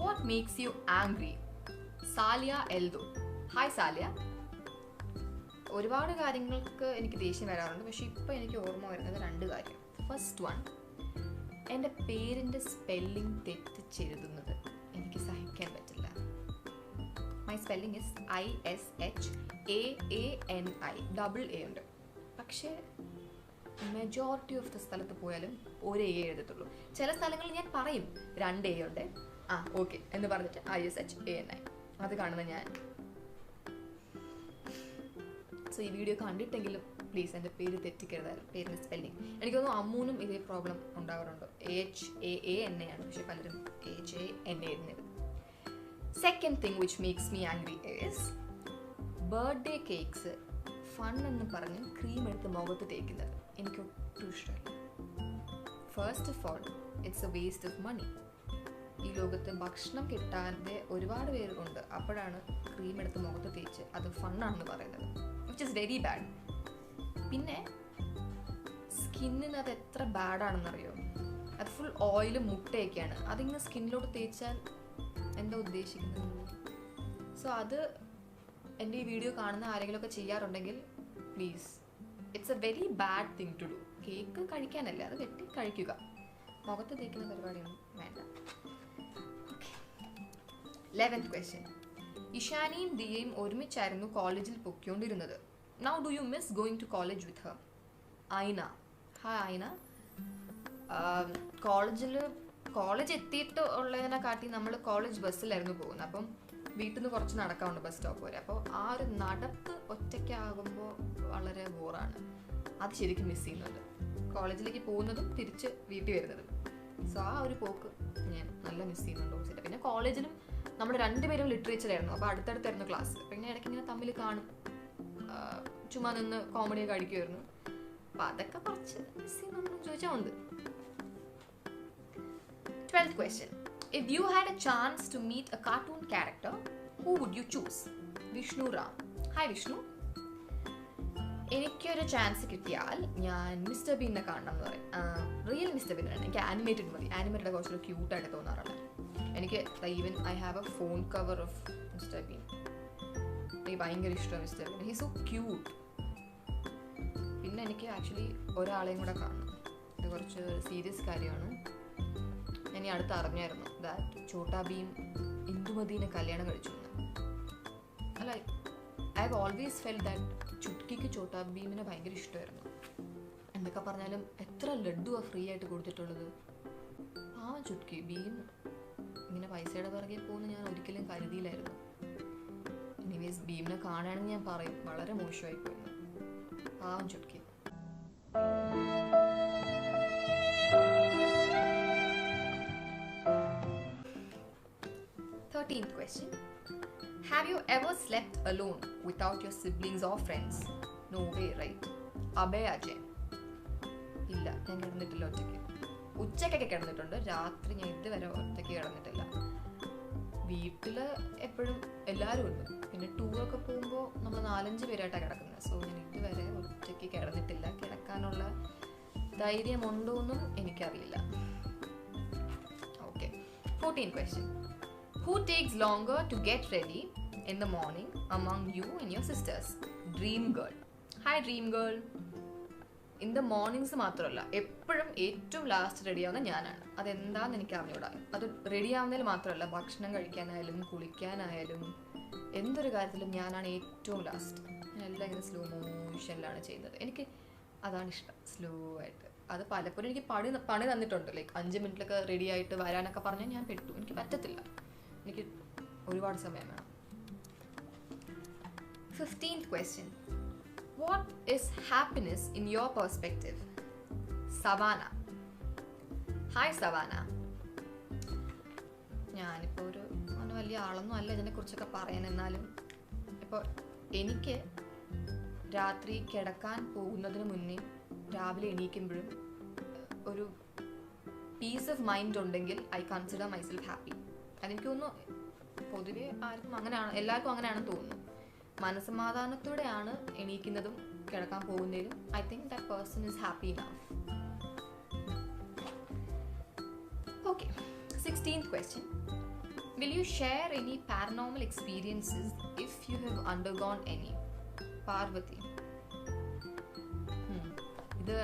Speaker 1: What makes you angry? Saliya Eldho. Hi Saliya. ഒരുപാട് കാര്യങ്ങൾക്ക് എനിക്ക് ദേഷ്യം വരാറുണ്ട്, പക്ഷെ ഇപ്പോൾ എനിക്ക് ഓർമ്മ വരുന്നത് 2 കാര്യം. ഫസ്റ്റ് വൺ, എൻ്റെ പേരിൻ്റെ സ്പെല്ലിംഗ് തെറ്റിച്ചെഴുതുന്നത് എനിക്ക് സഹിക്കാൻ പറ്റില്ല. My spelling is ISHAANI, double A ഉണ്ട്. പക്ഷേ മെജോറിറ്റി ഓഫ് ദ സ്ഥലത്ത് പോയാലും ഒരു എ എഴുതത്തുള്ളൂ. ചില സ്ഥലങ്ങളിൽ ഞാൻ പറയും 2 A ഉണ്ട്, ഓക്കെ എന്ന് പറഞ്ഞിട്ട് ISHANI, അത് കാണുന്ന ഞാൻ. സോ ഈ വീഡിയോ കണ്ടിട്ടെങ്കിലും പ്ലീസ് എൻ്റെ പേര് തെറ്റിക്കരുതായിരുന്നു, പേരിൻ്റെ സ്പെല്ലിംഗ്. എനിക്ക് തോന്നുന്നു അമ്മൂനും ഇതേ പ്രോബ്ലം ഉണ്ടാവാറുണ്ട്. HAANA ആണ്, പക്ഷെ പലരും HANA എഴുതുന്നത്. Second thing which makes me angry is birthday cakes fun എന്ന് പറഞ്ഞ് ക്രീം എടുത്ത് മുഖത്ത് തേക്കുന്നത് എനിക്ക് ഒട്ടും ഇഷ്ടമല്ല. First of all, it's a waste of money. ഈ ലോകത്ത് ഭക്ഷണം കിട്ടാതെ ഒരുപാട് പേര് ഉണ്ട്, അപ്പോഴാണ് ക്രീം എടുത്ത് മുഖത്ത് തേച്ച് അത് ഫണ്ണാണെന്ന് പറയുന്നത്, വിച്ച് ഇസ് വെരി ബാഡ്. പിന്നെ സ്കിന്നിന് അത് എത്ര ബാഡാണെന്നറിയോ? അത് ഫുൾ ഓയിലും മുട്ടയൊക്കെയാണ്. അതിങ്ങനെ സ്കിന്നിലോട്ട് തേച്ചാൽ എന്താ ഉദ്ദേശിക്കുന്നത്? സോ അത് എൻ്റെ ഈ വീഡിയോ കാണുന്ന ആരെങ്കിലുമൊക്കെ ചെയ്യാറുണ്ടെങ്കിൽ please, it's a very bad thing to do. Cake കഴിക്കാനല്ലേ, അത് വെട്ടി കഴിക്കുക, മുഖത്ത് തേക്കുന്ന പരിപാടിയൊന്നും വേണ്ട. 11th question. ഇഷാനിയും ദിയയും ഒരുമിച്ചായിരുന്നു കോളേജിൽ പൊയ്ക്കൊണ്ടിരുന്നത്. Now do you miss going to college with her? Aina. Hi ഐന. കോളേജ് എത്തിയിട്ട് ഉള്ളതിനെക്കാട്ടി നമ്മൾ കോളേജ് ബസ്സിലായിരുന്നു പോകുന്നത്. അപ്പം വീട്ടിൽ നിന്ന് കുറച്ച് നടക്കാറുണ്ട് ബസ് സ്റ്റോപ്പ് വരെ. അപ്പോൾ ആ ഒരു നടപ്പ് ഒറ്റയ്ക്കാകുമ്പോൾ വളരെ ബോറാണ്. അത് ശരിക്കും മിസ് ചെയ്യുന്നുണ്ട്, കോളേജിലേക്ക് പോകുന്നതും തിരിച്ച് വീട്ടിൽ വരുന്നതും. സോ ആ ഒരു പോക്ക് ഞാൻ നല്ല മിസ് ചെയ്യുന്നുണ്ട് ഓസിൻ്റെ. പിന്നെ കോളേജിലും നമ്മൾ 2 പേരും ലിറ്ററേച്ചറായിരുന്നു, അപ്പോൾ അടുത്തടുത്തായിരുന്നു ക്ലാസ്. പിന്നെ ഇടയ്ക്ക് ഇങ്ങനെ തമ്മിൽ കാണും, ചുമ്മാ നിന്ന് കോമഡിയൊക്കെ അടിക്കുമായിരുന്നു. അപ്പം അതൊക്കെ കുറച്ച് മിസ് ചെയ്യുന്നു ചോദിച്ചാൽ ഉണ്ട്. 12th question. If you had a chance to meet a cartoon character, who would you choose? Vishnu Ram. Hi Vishnu. എനിക്കൊരു ചാൻസ് കിട്ടിയാൽ ഞാൻ മിസ്റ്റർ ബീനെ കാണണം എന്ന് പറയും. റിയൽ മിസ്റ്റർ ബീനാണ്. എനിക്ക് ആനിമേറ്റഡ് മതി. ആനിമേറ്റഡ് കുറച്ചൊരു ക്യൂട്ടായിട്ട് തോന്നാറുണ്ട്. എനിക്ക് even I have a phone cover of mister Bean. എനിക്ക് ഭയങ്കര ഇഷ്ടമാണ് mister Bean. He so cute. പിന്നെ എനിക്ക് ആക്ച്വലി ഒരാളെയും കൂടെ കാണണം. ഇത് കുറച്ച് സീരിയസ് കാര്യമാണ്. ഞാൻ ഈ അടുത്ത് അറിഞ്ഞായിരുന്നു ദാറ്റ് ചോട്ടാ ഭീം ഇന്ദുമതിനെ കല്യാണം കഴിച്ചു എന്ന്. അല്ല, I have always felt that ചുട്കിക്ക് ചോട്ടാ ഭീമിനെ ഭയങ്കര ഇഷ്ടമായിരുന്നു. എന്തൊക്കെ പറഞ്ഞാലും എത്ര ലഡ്ഡുവാണ് ഫ്രീ ആയിട്ട് കൊടുത്തിട്ടുള്ളത്. പാവം ചുട്കി. ഭീം ഇങ്ങനെ പൈസയുടെ പിറകെ പോകുന്ന ഞാൻ ഒരിക്കലും കരുതിയില്ലായിരുന്നു. എനിവേസ് ഭീമിനെ കാണുകയാണെങ്കിൽ ഞാൻ പറയും വളരെ മോശമായി പോയിരുന്നു. പാവം ചുട്കി. 13th question. Have you ever slept alone without your siblings or friends? No way, right? Abhay Ajay. ഇല്ല, ഞാൻ കിടന്നിട്ടില്ല ഒറ്റയ്ക്ക്. ഉച്ചക്കൊക്കെ കിടന്നിട്ടുണ്ട്. രാത്രി ഞാൻ ഇതുവരെ ഒറ്റയ്ക്ക് കിടന്നിട്ടില്ല. വീട്ടിൽ എപ്പോഴും എല്ലാവരും ഉണ്ട്. പിന്നെ ടൂറൊക്കെ പോകുമ്പോൾ നമ്മൾ 4-5 പേരായിട്ടാണ് കിടക്കുന്നത്. സോ ഞാൻ ഇതുവരെ ഒറ്റയ്ക്ക് കിടന്നിട്ടില്ല. കിടക്കാനുള്ള ധൈര്യമുണ്ടോ എന്നും എനിക്കറിയില്ല. Okay. 14th question. Who takes longer to get ready in the morning among you and your sisters? Dream girl. Hi dream girl. In the mornings മാത്രമല്ല, എപ്പോഴും ഏറ്റവും ലാസ്റ്റ് റെഡി ആവുന്ന ഞാനാണ്. അതെന്താണെന്ന് എനിക്ക് അറിഞ്ഞൂടാ. അത് റെഡി ആവുന്നതിൽ മാത്രമല്ല, ഭക്ഷണം കഴിക്കാനായാലും കുളിക്കാനായാലും എന്തൊരു കാര്യത്തിലും ഞാനാണ് ഏറ്റവും ലാസ്റ്റ്. ഞാൻ എല്ലാം ഇങ്ങനെ സ്ലോ മോഷനിലാണ് ചെയ്യുന്നത്. എനിക്ക് അതാണ് ഇഷ്ടം, സ്ലോ ആയിട്ട്. അത് പലപ്പോഴും എനിക്ക് പണി തന്നിട്ടുണ്ട്. ലൈക്ക് 5 മിനിറ്റിലൊക്കെ റെഡി ആയിട്ട് വരാനൊക്കെ പറഞ്ഞാൽ ഞാൻ പെട്ടു. എനിക്ക് പറ്റത്തില്ല. എനിക്ക് ഒരുപാട് സമയം വേണം. 15th question. What is happiness in your perspective? Savannah. Hi Savannah. ഞാനിപ്പോൾ ഒരു വലിയ ആളൊന്നും അല്ല ഇതിനെക്കുറിച്ചൊക്കെ പറയാൻ. എന്നാലും ഇപ്പോൾ എനിക്ക് രാത്രി കിടക്കാൻ പോകുന്നതിന് മുന്നേ രാവിലെ എണീക്കുമ്പോഴും ഒരു പീസ് ഓഫ് മൈൻഡ് ഉണ്ടെങ്കിൽ ഐ കൺസിഡർ മൈസെൽഫ് ഹാപ്പി. അതെനിക്ക് തോന്നുന്നു പൊതുവെ ആർക്കും അങ്ങനെയാണ്, എല്ലാവർക്കും അങ്ങനെയാണെന്ന് തോന്നുന്നു. മനസ്സമാധാനത്തോടെയാണ് എണീക്കുന്നതും കിടക്കാൻ പോകുന്നതിലും I think that person is happy enough. Okay. 16th question. Will you share any paranormal experiences if you have undergone any? Parvati. ഇത്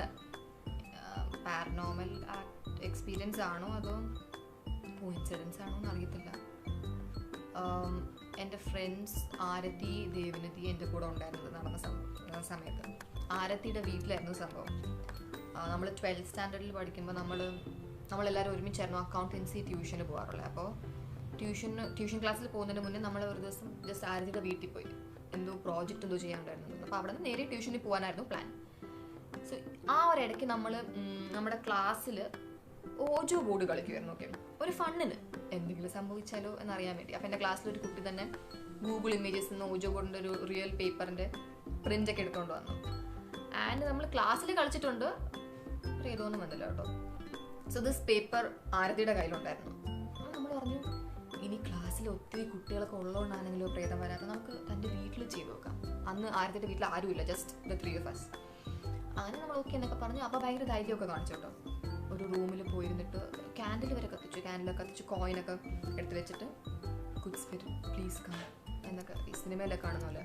Speaker 1: പാരനോർമൽ എക്സ്പീരിയൻസ് ആണോ അതോ കോയിൻസിഡൻസ് ആണോ എന്ന് അറിയത്തില്ല. എൻ്റെ ഫ്രണ്ട്സ് ആരതി, ദേവനതി എൻ്റെ കൂടെ ഉണ്ടായിരുന്നത് നടന്ന സമയത്ത്. ആരതിയുടെ വീട്ടിലായിരുന്നു സംഭവം. നമ്മൾ 12th സ്റ്റാൻഡേർഡിൽ പഠിക്കുമ്പോൾ നമ്മളെല്ലാവരും ഒരുമിച്ചായിരുന്നു അക്കൗണ്ടൻസി ട്യൂഷന് പോകാറുള്ളത്. അപ്പോൾ ട്യൂഷൻ ക്ലാസ്സിൽ പോകുന്നതിന് മുന്നേ നമ്മൾ ഒരു ദിവസം ജസ്റ്റ് ആരതിയുടെ വീട്ടിൽ പോയി എന്തോ പ്രോജക്റ്റ് എന്തോ ചെയ്യാനുണ്ടായിരുന്നു. അപ്പോൾ അവിടെ നിന്ന് നേരെ ട്യൂഷനിൽ പോകാനായിരുന്നു പ്ലാൻ. സോ ആ ഒരിടയ്ക്ക് നമ്മുടെ ക്ലാസ്സിൽ ഓജോ ബോർഡ് കളിക്കുമായിരുന്നു. ഓക്കെ, ഒരു ഫണ്ണിന് എന്തെങ്കിലും സംഭവിച്ചാലോ എന്നറിയാൻ വേണ്ടി. അപ്പോൾ എൻ്റെ ക്ലാസ്സിലൊരു കുട്ടി തന്നെ ഗൂഗിൾ ഇമേജസിൽ നിന്ന് ഓജോ ബോർഡിൻ്റെ ഒരു റിയൽ പേപ്പറിൻ്റെ പ്രിൻ്റൊക്കെ എടുത്തുകൊണ്ട് വന്നു. ആൻഡ് നമ്മൾ ക്ലാസ്സിൽ കളിച്ചിട്ടുണ്ട്, ഏതോന്നും വന്നില്ല കേട്ടോ. സോ ദിസ് പേപ്പർ ആരതിയുടെ കയ്യിലുണ്ടായിരുന്നു. നമ്മൾ പറഞ്ഞു ഇനി ക്ലാസ്സിൽ ഒത്തിരി കുട്ടികളൊക്കെ ഉള്ളതുകൊണ്ടാണെങ്കിലോ പ്രേതം വരാതെ നമുക്ക് തൻ്റെ വീട്ടിൽ ചെയ്ത് നോക്കാം. അന്ന് ആരതിയുടെ വീട്ടിൽ ആരുമില്ല, ജസ്റ്റ് ദ 3 of us. അങ്ങനെ നമ്മൾ ഓക്കെ എന്നൊക്കെ പറഞ്ഞു. അപ്പോൾ ഭയങ്കര ധൈര്യമൊക്കെ കാണിച്ചു കേട്ടോ. ഒരു റൂമിൽ പോയിരുന്നിട്ട് ക്യാൻഡിൽ വരെ കത്തിച്ചു, കോയിനൊക്കെ എടുത്ത് വെച്ചിട്ട് ഗുഡ് സ്പിരിറ്റ് പ്ലീസ് കം എന്നൊക്കെ ഈ സിനിമയിലൊക്കെ കാണുന്ന പോലെ.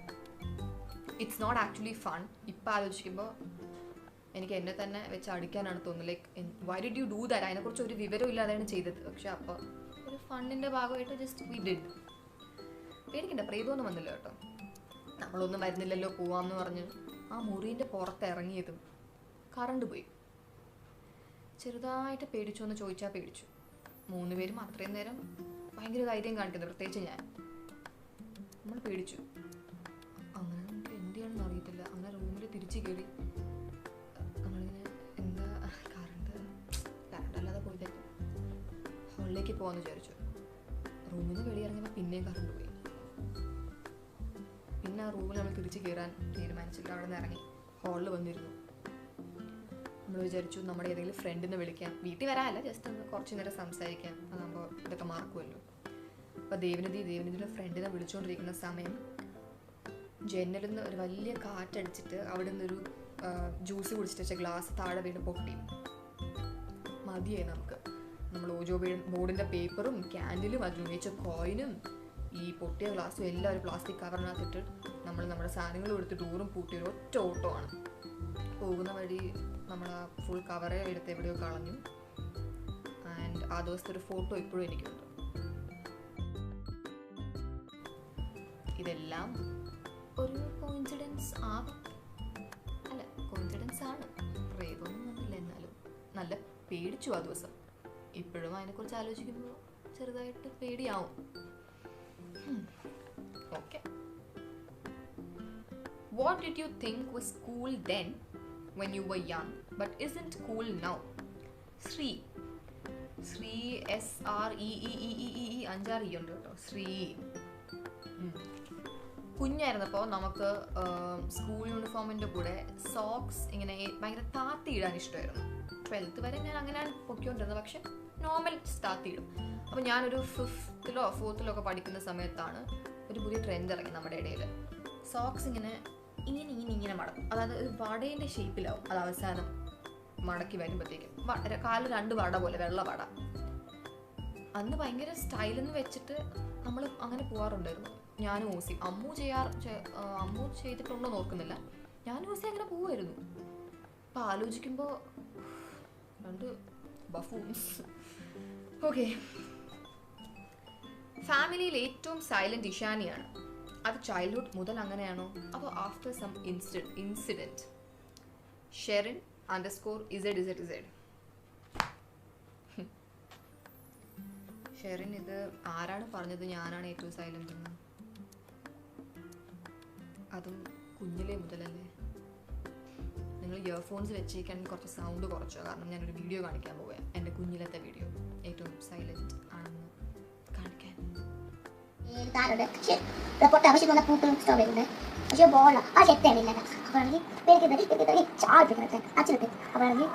Speaker 1: It's not actually fun. ഇപ്പം ആലോചിക്കുമ്പോൾ എനിക്ക് എന്നെ തന്നെ വെച്ച് അടിക്കാനാണ് തോന്നുന്നത്. Like why did you do that? അതിനെക്കുറിച്ച് ഒരു വിവരം ഇല്ലാതെയാണ് ചെയ്തത്. പക്ഷെ അപ്പോൾ ഒരു ഫണ്ടിൻ്റെ ഭാഗമായിട്ട് ജസ്റ്റ് വി ഡിഡ്. പേടിക്കണ്ട, പ്രേതമൊന്നും വന്നില്ല കേട്ടോ. നമ്മളൊന്നും വരുന്നില്ലല്ലോ പോവാമെന്ന് പറഞ്ഞ് ആ മുറീൻ്റെ പുറത്ത് ഇറങ്ങിയതും കറണ്ട് പോയി. ചെറുതായിട്ട് പേടിച്ചു എന്ന് ചോദിച്ചാൽ പേടിച്ചു. 3 പേരും അത്രയും നേരം ഭയങ്കര ധൈര്യം കാണിക്കുന്നത്, പ്രത്യേകിച്ച് ഞാൻ. നമ്മൾ പേടിച്ചു. അങ്ങനെ നമുക്ക് എന്ത് ചെയ്യണമെന്ന് അറിയത്തില്ല. അങ്ങനെ റൂമിൽ തിരിച്ച് കയറി നമ്മളിങ്ങനെ എന്താ കറണ്ട് അല്ലാതെ പോയിട്ടേക്കും ഹോളിലേക്ക് പോകാമെന്ന് വിചാരിച്ചു. റൂമിൽ നിന്ന് വെളിയിറങ്ങിയപ്പോൾ പിന്നെയും കറണ്ട് പോയി. പിന്നെ പിന്നെ ആ റൂമിൽ നമ്മൾ തിരിച്ച് കയറാൻ തീരുമാനിച്ചില്ല. അവിടെ നിന്ന് ഇറങ്ങി ഹാളിൽ വന്നിരുന്നു. നമ്മൾ വിചാരിച്ചു നമ്മുടെ ഏതെങ്കിലും ഫ്രണ്ടിനെ വിളിക്കാം, വീട്ടിൽ വരാനല്ല, ജസ്റ്റ് ഒന്ന് കുറച്ച് നേരം സംസാരിക്കാം, അതാകുമ്പോൾ ഇതൊക്കെ മറക്കുമല്ലോ. അപ്പോൾ ദേവനിധിയുടെ ഫ്രണ്ടിനെ വിളിച്ചുകൊണ്ടിരിക്കുന്ന സമയം ജനലിൽ നിന്ന് ഒരു വലിയ കാറ്റടിച്ചിട്ട് അവിടെ നിന്നൊരു ജ്യൂസ് കുടിച്ചിട്ട് വെച്ച ഗ്ലാസ് താഴെ വീണ് പൊട്ടി. മതിയായി നമുക്ക്. നമ്മൾ ഓജോ ബോർഡിൻ്റെ പേപ്പറും ക്യാൻഡിലും അതിലുപയോഗിച്ച കോയിനും ഈ പൊട്ടിയ ഗ്ലാസ്സും എല്ലാം ഒരു പ്ലാസ്റ്റിക് കവറിനകത്തിട്ട് നമ്മൾ നമ്മുടെ സാധനങ്ങളും എടുത്ത് ഡോറും പൂട്ടി ഒരു ഒറ്റ ഓട്ടമാണ്. പോകുന്ന വഴി നമ്മൾ ആ ഫുൾ കവറെ എടുത്ത് എവിടെയോ കളഞ്ഞു. ആൻഡ് ആ ദിവസത്തെ ഒരു ഫോട്ടോ ഇപ്പോഴും എനിക്കുണ്ട്. ഇതെല്ലാം ഒരു കോയിൻസിഡൻസ് ആവാം, അല്ല കോയിൻസിഡൻസ് ആണ്, പ്രേതൊന്നും വന്നില്ല. എന്നാലും നല്ല പേടിച്ചു ആ ദിവസം. ഇപ്പോഴും അതിനെക്കുറിച്ച് ആലോചിക്കുമ്പോൾ ചെറുതായിട്ട് പേടിയാവും. Okay. What did you think was cool then when you were young but isn't cool now? Sri SREEEEE 5 ഉണ്ട് കേട്ടോ. ശ്രീ. കുഞ്ഞായിരുന്നപ്പോൾ നമുക്ക് സ്കൂൾ യൂണിഫോമിൻ്റെ കൂടെ സോക്സ് ഇങ്ങനെ ഭയങ്കര താത്തിയിടാൻ ഇഷ്ടമായിരുന്നു. 12th വരെ ഞാൻ അങ്ങനെ പൊക്കിക്കൊണ്ടിരുന്നത്, പക്ഷെ നോർമൽ താത്തിയിടും. അപ്പോൾ ഞാനൊരു 5th-ലോ 4th-ലോ ഒക്കെ പഠിക്കുന്ന സമയത്താണ് ഒരു പുതിയ ട്രെൻഡ് ഇറങ്ങി നമ്മുടെ ഇടയിൽ. സോക്സ് ഇങ്ങനെ മടക്കും, അതായത് ഒരു വടേൻ്റെ ഷേപ്പിലാവും. അത് അവസാനം മടക്കി വരുമ്പോഴത്തേക്കും കാല് 2 വട പോലെ, വെള്ള വട. അന്ന് ഭയങ്കര സ്റ്റൈലെന്ന് വെച്ചിട്ട് നമ്മൾ അങ്ങനെ പോകാറുണ്ടായിരുന്നു. ഞാനും ഓസി. അമ്മു ചെയ്തിട്ടുണ്ടോ നോക്കുന്നില്ല, ഞാനും ഓസി അങ്ങനെ പോവുമായിരുന്നു. അപ്പം ആലോചിക്കുമ്പോൾ 2 ബഫൂൺസ്. ഓക്കെ. ഫാമിലിയിൽ ഏറ്റവും സൈലന്റ് ഇഷാനിയാണ്. അത് ചൈൽഡ്ഹുഡ് മുതൽ അങ്ങനെയാണോ അതോ after some incident? Sherin_ZZZ. Sherin, ഇത് ആരാണ് പറഞ്ഞത് ഞാനാണ് ഏറ്റവും സൈലന്റ് എന്ന്? അതും കുഞ്ഞിലേ മുതലല്ലേ? നിങ്ങൾ ഇയർഫോൺസ് വെച്ചേക്കാണെങ്കിൽ കുറച്ച് സൗണ്ട് കുറച്ചോ, കാരണം ഞാനൊരു വീഡിയോ കാണിക്കാൻ പോവുക, എൻ്റെ കുഞ്ഞിലത്തെ വീഡിയോ, ഏറ്റവും സൈലന്റ് ആണെന്ന് കാണിക്കാൻ.
Speaker 2: പൊട്ട ആവശ്യം പൂക്കളും സ്ട്രോബെറി പക്ഷേ ബോള ആ ചെത്തണില്ല. അപ്പോഴാണെങ്കിൽ അച്ഛനിട്ട് അപ്പോഴാണെങ്കിൽ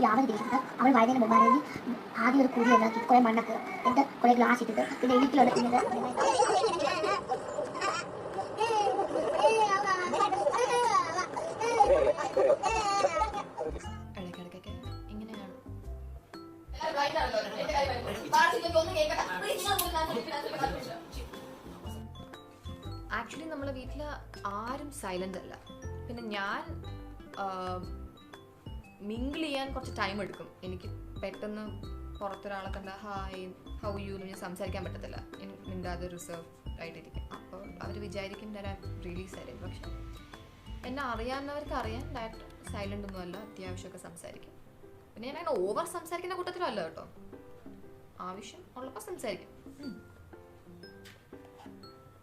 Speaker 2: യാവത് തിരിച്ചിട്ട് അവൾ വയതിന് മുമ്പാണെങ്കിൽ ആദ്യം ഒരു കുടി ഉണ്ടാക്കി കുറെ മണ്ണൊക്കെ എന്നിട്ട് കുറെ ഗ്ലാസ് ഇട്ടിട്ട് പിന്നെ വീട്ടിലുള്ള
Speaker 1: ഇടയ്ക്കിടയ്ക്കൊക്കെ ഇങ്ങനെയാണ്. ആക്ച്വലി നമ്മളെ വീട്ടിൽ ആരും സൈലന്റ് അല്ല. പിന്നെ ഞാൻ മിങ്കിൾ ചെയ്യാൻ കുറച്ച് ടൈം എടുക്കും. എനിക്ക് പെട്ടെന്ന് പുറത്തൊരാളെ കണ്ട ഹായ് ഹൗ യു എന്ന് സംസാരിക്കാൻ പറ്റത്തില്ല. മിണ്ടാതെ റിസർവ് ആയിട്ടിരിക്കും. അപ്പോൾ അവർ വിചാരിക്കും ഞാൻ റിയലി സൈലന്റ്. പക്ഷെ എന്നെ അറിയാവുന്നവർക്ക് അറിയാൻ ദാറ്റ് സൈലന്റ് ഒന്നുമല്ല, അത്യാവശ്യമൊക്കെ സംസാരിക്കും. പിന്നെ ഞാൻ അങ്ങനെ ഓവർ സംസാരിക്കുന്ന കൂട്ടത്തിലല്ല കേട്ടോ, ആവശ്യം ഉള്ളപ്പോൾ സംസാരിക്കും.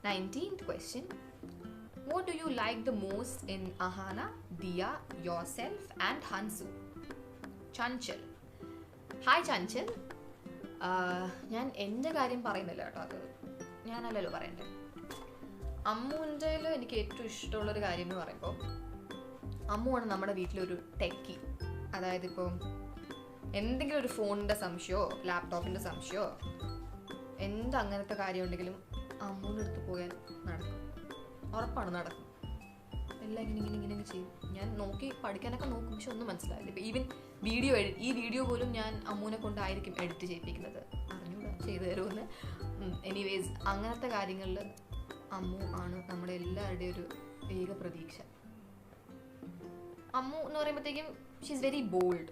Speaker 1: 19th question. What do you like the most in Ahana, Diya, yourself and Hansu? Chanchal. Hi Chanchal. ഞാൻ എൻ്റെ കാര്യം പറയുന്നില്ല കേട്ടോ, അത് ഞാനല്ലല്ലോ പറയണ്ടേ. അമ്മുൻ്റെ എനിക്ക് ഏറ്റവും ഇഷ്ടമുള്ളൊരു കാര്യം എന്ന് പറയുമ്പോൾ, അമ്മുവാണ് നമ്മുടെ വീട്ടിലൊരു ടെക്കി. അതായത് ഇപ്പോൾ എന്തെങ്കിലും ഒരു ഫോണിൻ്റെ സംശയമോ ലാപ്ടോപ്പിൻ്റെ സംശയമോ അങ്ങനത്തെ കാര്യം ഉണ്ടെങ്കിലും അമ്മൂൻ്റെ അടുത്ത് പോയാൽ നടക്കും, ഉറപ്പാണ് നടക്കും. എല്ലാം ഇങ്ങനെ ചെയ്യും. ഞാൻ നോക്കി പഠിക്കാനൊക്കെ നോക്കും, പക്ഷെ ഒന്നും മനസ്സിലായില്ല. ഇപ്പോൾ ഈവൻ ഈ വീഡിയോ പോലും ഞാൻ അമ്മൂനെ കൊണ്ടായിരിക്കും എഡിറ്റ് ചെയ്യിപ്പിക്കുന്നത്, അറിഞ്ഞൂടാ ചെയ്തു തരുമെന്ന്. എനിവേസ് അങ്ങനത്തെ കാര്യങ്ങളിൽ അമ്മു ആണ് നമ്മുടെ എല്ലാവരുടെയും ഒരു ഏക പ്രതീക്ഷ. അമ്മു എന്ന് പറയുമ്പോഴത്തേക്കും ഷീ ഈസ് വെരി ബോൾഡ്.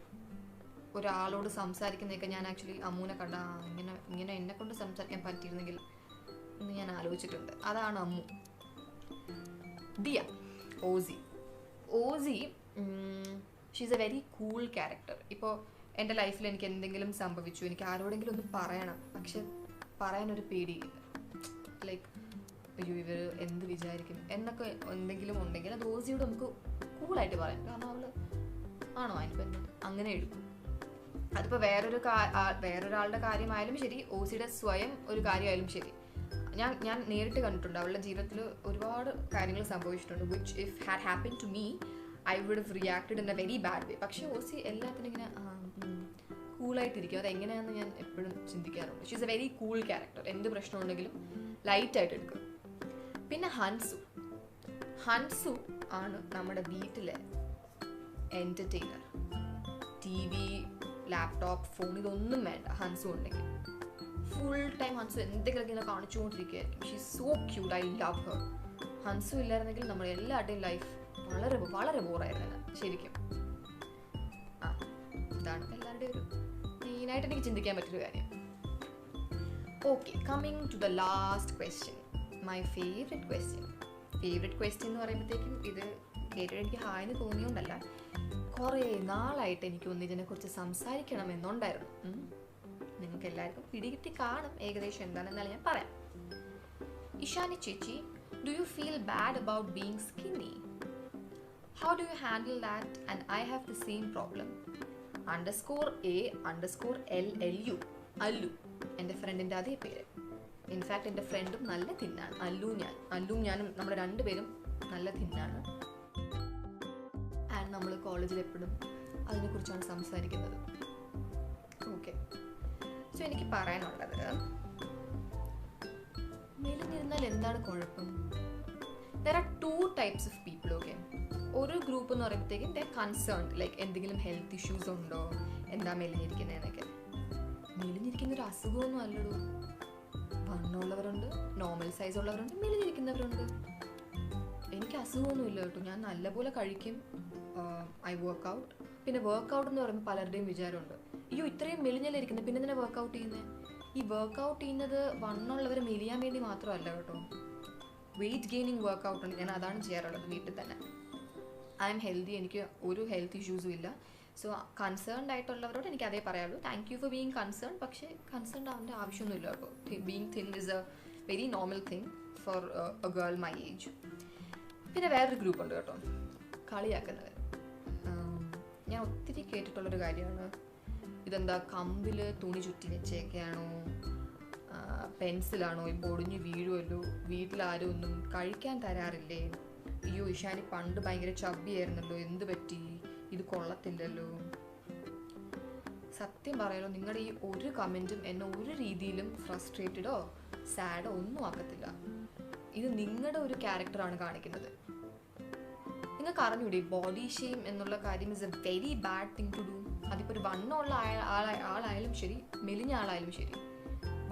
Speaker 1: ഒരാളോട് സംസാരിക്കുന്നതൊക്കെ ഞാൻ ആക്ച്വലി അമ്മൂനെ കണ്ട ഇങ്ങനെ എന്നെ കൊണ്ട് സംസാരിക്കാൻ പറ്റിയിരുന്നെങ്കിൽ എന്ന് ഞാൻ ആലോചിച്ചിട്ടുണ്ട്. അതാണ് Ammu. Diya, Aussie she is a very cool character. ഇപ്പോൾ എൻ്റെ ലൈഫിൽ എനിക്ക് എന്തെങ്കിലും സംഭവിച്ചു, എനിക്ക് ആരോടെങ്കിലും ഒന്ന് പറയണം, പക്ഷെ പറയാനൊരു പേടി, ലൈക്ക് അയ്യോ ഇവർ എന്ത് വിചാരിക്കും എന്നൊക്കെ എന്തെങ്കിലും ഉണ്ടെങ്കിൽ അത് ഓസിയോട് നമുക്ക് കൂളായിട്ട് പറയാം. കാരണം അവൾ ആണോ അതിനിപ്പോൾ അങ്ങനെ എടുക്കും. അതിപ്പോൾ വേറൊരാളുടെ കാര്യമായാലും ശരി, ഓസിയുടെ സ്വയം ഒരു കാര്യമായാലും ശരി, ഞാൻ നേരിട്ട് കണ്ടിട്ടുണ്ട്. അവളുടെ ജീവിതത്തിൽ ഒരുപാട് കാര്യങ്ങൾ സംഭവിച്ചിട്ടുണ്ട് which if had happen to me I would have reacted in a very bad way. പക്ഷേ ഓസി എല്ലാത്തിനും ഇങ്ങനെ കൂളായിട്ടിരിക്കും. അതെങ്ങനെയാണെന്ന് ഞാൻ എപ്പോഴും ചിന്തിക്കാറുണ്ട്. She is a very cool character. എന്ത് പ്രശ്നമുണ്ടെങ്കിലും ലൈറ്റായിട്ട് എടുക്കും. പിന്നെ ഹൻസു ആണ് നമ്മുടെ വീട്ടിലെ entertainer. TV, laptop, phone ഇതൊന്നും വേണ്ട. ഹൻസു ഉണ്ടെങ്കിൽ ഫുൾ ടൈം ഹൻസു എന്തെങ്കിലുമൊക്കെ ഇങ്ങനെ കാണിച്ചുകൊണ്ടിരിക്കുകയായിരിക്കും. She is so cute. I love her. Hansu ഇല്ലായിരുന്നെങ്കിൽ നമ്മുടെ എല്ലാവരുടെയും ലൈഫ് വളരെ വളരെ ബോറായിരുന്നു ശരിക്കും. ഇതാണ് എല്ലാവരുടെയും ഒരു മെയിനായിട്ട് എനിക്ക് ചിന്തിക്കാൻ പറ്റൊരു കാര്യം. Okay, coming to the last question, my favourite question എന്ന് പറയുമ്പോഴത്തേക്കും ഇത് കേട്ടിട്ട് എനിക്ക് ഹായ്ന്ന് തോന്നിയോണ്ടല്ല, കുറേ നാളായിട്ട് എനിക്ക് ഇതിനെക്കുറിച്ച് സംസാരിക്കണം എന്നുണ്ടായിരുന്നു. നിങ്ങൾക്ക് എല്ലാവർക്കും പിടികിട്ടി കാണും ഏകദേശം എന്താണെന്നാലും ഞാൻ പറയാം. ഇഷാനി ചേച്ചി, do you feel bad about being skinny? How do you handle that? And I have the same problem. _A_LLU Allu എൻ്റെ ഫ്രണ്ടിൻ്റെ അതേ പേര്. ഇൻഫാക്ട് എൻ്റെ ഫ്രണ്ടും നല്ല തിന്നാണ്. അല്ലുവും ഞാനും നമ്മൾ രണ്ടുപേരും നല്ല തിന്നാണ്. ആൻഡ് നമ്മൾ കോളേജിൽ എപ്പോഴും അതിനെക്കുറിച്ചാണ് സംസാരിക്കുന്നത്. ഓക്കെ, സോ എനിക്ക് പറയാനുള്ളത്, മെലിഞ്ഞിരുന്നാൽ എന്താണ് കുഴപ്പം? There are 2 types of people. Okay, ഒരു ഗ്രൂപ്പ് എന്ന് പറയുമ്പോഴത്തേക്കും ദേ കൺസേൺഡ്, ലൈക്ക് എന്തെങ്കിലും ഹെൽത്ത് ഇഷ്യൂസ് ഉണ്ടോ, എന്താ മെലിഞ്ഞിരിക്കുന്നതെന്നൊക്കെ. മെലിഞ്ഞിരിക്കുന്ന ഒരു അസുഖമൊന്നും അല്ലടോ. വണ്ണമുള്ളവരുണ്ട്, നോർമൽ സൈസ് ഉള്ളവരുണ്ട്, മെലിഞ്ഞിരിക്കുന്നവരുണ്ട്. എനിക്ക് അസുഖമൊന്നും ഇല്ല കേട്ടോ. ഞാൻ നല്ലപോലെ കഴിക്കും. I workout. പിന്നെ വർക്ക്ഔട്ട് എന്ന് പറയുമ്പോൾ പലരുടെയും വിചാരമുണ്ട്, അയ്യോ ഇത്രയും മെലിഞ്ഞിരിക്കുന്നത് പിന്നെ എന്തിനാ വർക്ക്ഔട്ട് ചെയ്യുന്നത്? ഈ വർക്ക്ഔട്ട് ചെയ്യുന്നത് വണ്ണമുള്ളവരെ മെലിയാൻ വേണ്ടി മാത്രമല്ല കേട്ടോ. വെയിറ്റ് ഗെയിനിങ് വർക്ക്ഔട്ട് ഉണ്ട്. ഞാൻ അതാണ് ചെയ്യാറുള്ളത് വീട്ടിൽ തന്നെ. I M healthy. എനിക്ക് ഒരു ഹെൽത്ത് ഇഷ്യൂസും ഇല്ല. സോ കൺസേൺഡ് ആയിട്ടുള്ളവരോട് എനിക്ക് അതേ പറയാറുള്ളൂ. Thank you for being concern. പക്ഷേ കൺസേൺഡ് ആവേണ്ട ആവശ്യമൊന്നുമില്ല കേട്ടോ. Being thin is a very normal thing for a girl my age. പിന്നെ വേറൊരു ഗ്രൂപ്പ് ഉണ്ട് കേട്ടോ, കളിയാക്കുന്നവർ. ഞാൻ ഒത്തിരി കേട്ടിട്ടുള്ളൊരു കാര്യമാണ്, ഇതെന്താ കമ്പിൽ തുണി ചുറ്റി വെച്ചേക്കാണോ, പെൻസിലാണോ, ഇപ്പോൾ ഒടിഞ്ഞ് വീഴുമല്ലോ, വീട്ടിലാരും ഒന്നും കഴിക്കാൻ തരാറില്ലേ, അയ്യോ ഇഷാനി പണ്ട് ഭയങ്കര ചബ്ബിയായിരുന്നല്ലോ, എന്ത് പറ്റി, ഇത് കൊള്ളത്തില്ലല്ലോ. സത്യം പറയാലോ, നിങ്ങളുടെ ഈ ഒരു കമൻറ്റും എന്നെ ഒരു രീതിയിലും ഫ്രസ്ട്രേറ്റഡോ സാഡോ ഒന്നും ആക്കത്തില്ല. ഇത് നിങ്ങളുടെ ഒരു ക്യാരക്ടറാണ് കാണിക്കുന്നത്. നിങ്ങൾക്ക് അറിഞ്ഞൂടെ, ബോഡി ഷെയിം എന്നുള്ള കാര്യം is a very bad thing to do. അതിപ്പോൾ ഒരു വണ്ണമുള്ള ആളായാലും ശരി, മെലിഞ്ഞ ആളായാലും ശരി.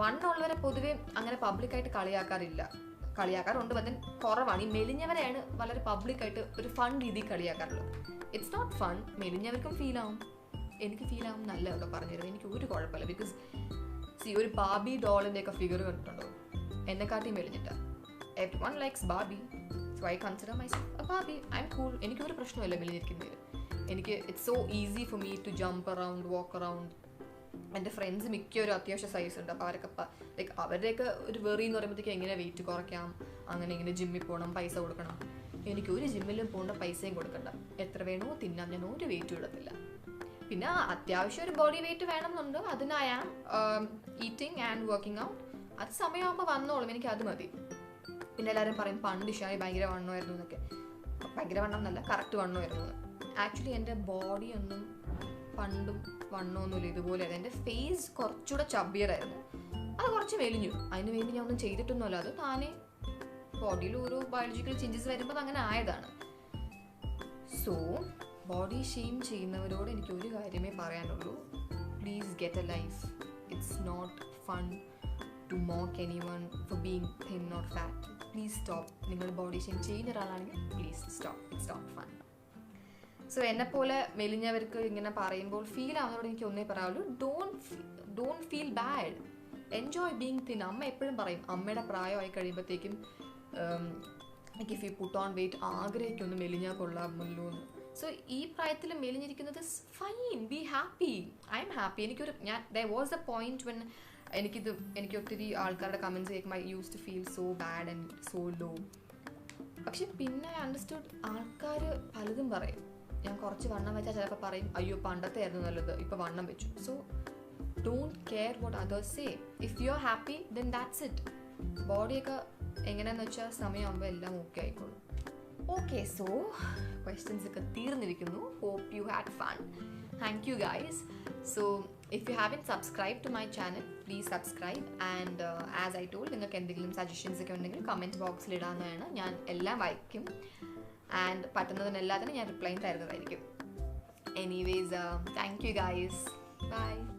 Speaker 1: വണ്ണമുള്ളവരെ പൊതുവെ അങ്ങനെ പബ്ലിക്കായിട്ട് കളിയാക്കാറുണ്ട്, പക്ഷേ കുറവാണ്. ഈ മെലിഞ്ഞവരെയാണ് വളരെ പബ്ലിക്കായിട്ട് ഒരു ഫൺ രീതിയിൽ കളിയാക്കാറുള്ളത്. It's not fun. മെലിഞ്ഞവർക്കും ഫീൽ ആവും, എനിക്ക് ഫീൽ ആവും. നല്ല കേട്ടോ പറഞ്ഞിരുന്നത്, എനിക്ക് ഒരു കുഴപ്പമില്ല. ബിക്കോസ് ഒരു ബാബി ഡോളിൻ്റെ ഒക്കെ ഫിഗർ കണ്ടിട്ടുണ്ടോ, എന്നെക്കാട്ടി മെലിഞ്ഞിട്ടാ. Every one likes ബാബി, so I consider myself A ബാബി. I M cool. എനിക്കൊരു പ്രശ്നമില്ല മെലിഞ്ഞിരിക്കുന്നതിൽ. It's so easy for me to jump around, walk around. എൻ്റെ ഫ്രണ്ട്സ് മിക്കൊരു അത്യാവശ്യം സൈസ് ഉണ്ട്. അപ്പോൾ അവരൊക്കെ ലൈക്ക് അവരുടെയൊക്കെ ഒരു വെറി എന്ന് പറയുമ്പോഴത്തേക്ക് എങ്ങനെ വെയിറ്റ് കുറയ്ക്കാം, അങ്ങനെ ഇങ്ങനെ ജിമ്മിൽ പോകണം, പൈസ കൊടുക്കണം. എനിക്ക് ഒരു ജിമ്മിലും പോകേണ്ട പൈസയും കൊടുക്കണ്ട, എത്ര വേണോ തിന്നാം, ഞാൻ ഒരു വെയിറ്റും ഇടത്തില്ല. പിന്നെ അത്യാവശ്യം ഒരു ബോഡി വെയിറ്റ് വേണമെന്നുണ്ട്, അതിന് I am eating and working out. അത് സമയമാകുമ്പോൾ വന്നോളും, എനിക്ക് അത് മതി. പിന്നെ എല്ലാവരും പറയും പണ്ട് ഇഷാനി ഭയങ്കര വണ്ണമായിരുന്നു എന്നൊക്കെ. ഭയങ്കര വണ്ണം എന്നല്ല, കറക്റ്റ് വണ്ണമായിരുന്നു. ആക്ച്വലി എൻ്റെ ബോഡി ഒന്നും പണ്ടും വണ്ണമൊന്നുമില്ല, ഇതുപോലെ. എൻ്റെ ഫേസ് കുറച്ചുകൂടെ ചബ്ബിയറായിരുന്നു, അത് കുറച്ച് മെലിഞ്ഞു. അതിന് വേണ്ടി ഞാൻ ഒന്നും ചെയ്തിട്ടൊന്നുമല്ല, അത് താനേ ബോഡിയിൽ ഓരോ ബയോളജിക്കൽ ചേഞ്ചസ് വരുമ്പോൾ അങ്ങനെ ആയതാണ്. സോ ബോഡി ഷെയിം ചെയ്യുന്നവരോട് എനിക്ക് ഒരു കാര്യമേ പറയാനുള്ളൂ, please get a life. It's not fun to mock anyone for being thin or fat. Please stop. നിങ്ങൾ ബോഡി ഷെയിം ചെയ്യുന്ന ഒരാളാണെങ്കിൽ please stop. It's not fun. So എന്നെപ്പോലെ മെലിഞ്ഞവർക്ക് ഇങ്ങനെ പറയുമ്പോൾ ഫീൽ ആവുന്നതോട് എനിക്ക് ഒന്നേ പറയാവുള്ളൂ, don't feel bad, enjoy being thin. അമ്മ എപ്പോഴും പറയും, അമ്മയുടെ പ്രായമായി കഴിയുമ്പോഴത്തേക്കും if you put on weight ആഗ്രഹിക്കൊന്ന് മെലിഞ്ഞാൽ കൊള്ളാമല്ലോ എന്ന്. സോ ഈ പ്രായത്തിൽ മെലിഞ്ഞിരിക്കുന്നത് fine, be happy. I M happy. There was a point when എനിക്ക് ഒത്തിരി ആൾക്കാരുടെ കമൻറ്റ്സ് കേൾക്കുമ്പോൾ I use to feel so bad and so low. പക്ഷെ പിന്നെ ഐ അണ്ടർസ്റ്റുഡ്, ആൾക്കാർ പലതും പറയും. ഞാൻ കുറച്ച് വണ്ണം വെച്ചാൽ ചിലപ്പോൾ പറയും, അയ്യോ പണ്ടത്തെ ആയിരുന്നു നല്ലത്, ഇപ്പോൾ വണ്ണം വെച്ചു. So don't care what others say. If you are happy then that's it. ബോഡിയൊക്കെ എങ്ങനെയാണെന്ന് വെച്ചാൽ സമയമാകുമ്പോൾ എല്ലാം ഓക്കെ ആയിക്കോളും. ഓക്കെ, സോ ക്വസ്റ്റ്യൻസ് ഒക്കെ തീർന്നിരിക്കുന്നു. Hope you had fun. Thank you guys. So if you haven't subscribed to my channel, please subscribe. And as I told, നിങ്ങൾക്ക് എന്തെങ്കിലും സജഷൻസ് ഒക്കെ ഉണ്ടെങ്കിൽ കമൻറ്റ് ബോക്സിൽ ഇടാവുന്നതാണ്. ഞാൻ എല്ലാം വായിക്കും ആൻഡ് പറ്റുന്നതിനെല്ലാത്തിനും ഞാൻ റിപ്ലൈ തരുന്നതായിരിക്കും. Anyways, thank you guys. By.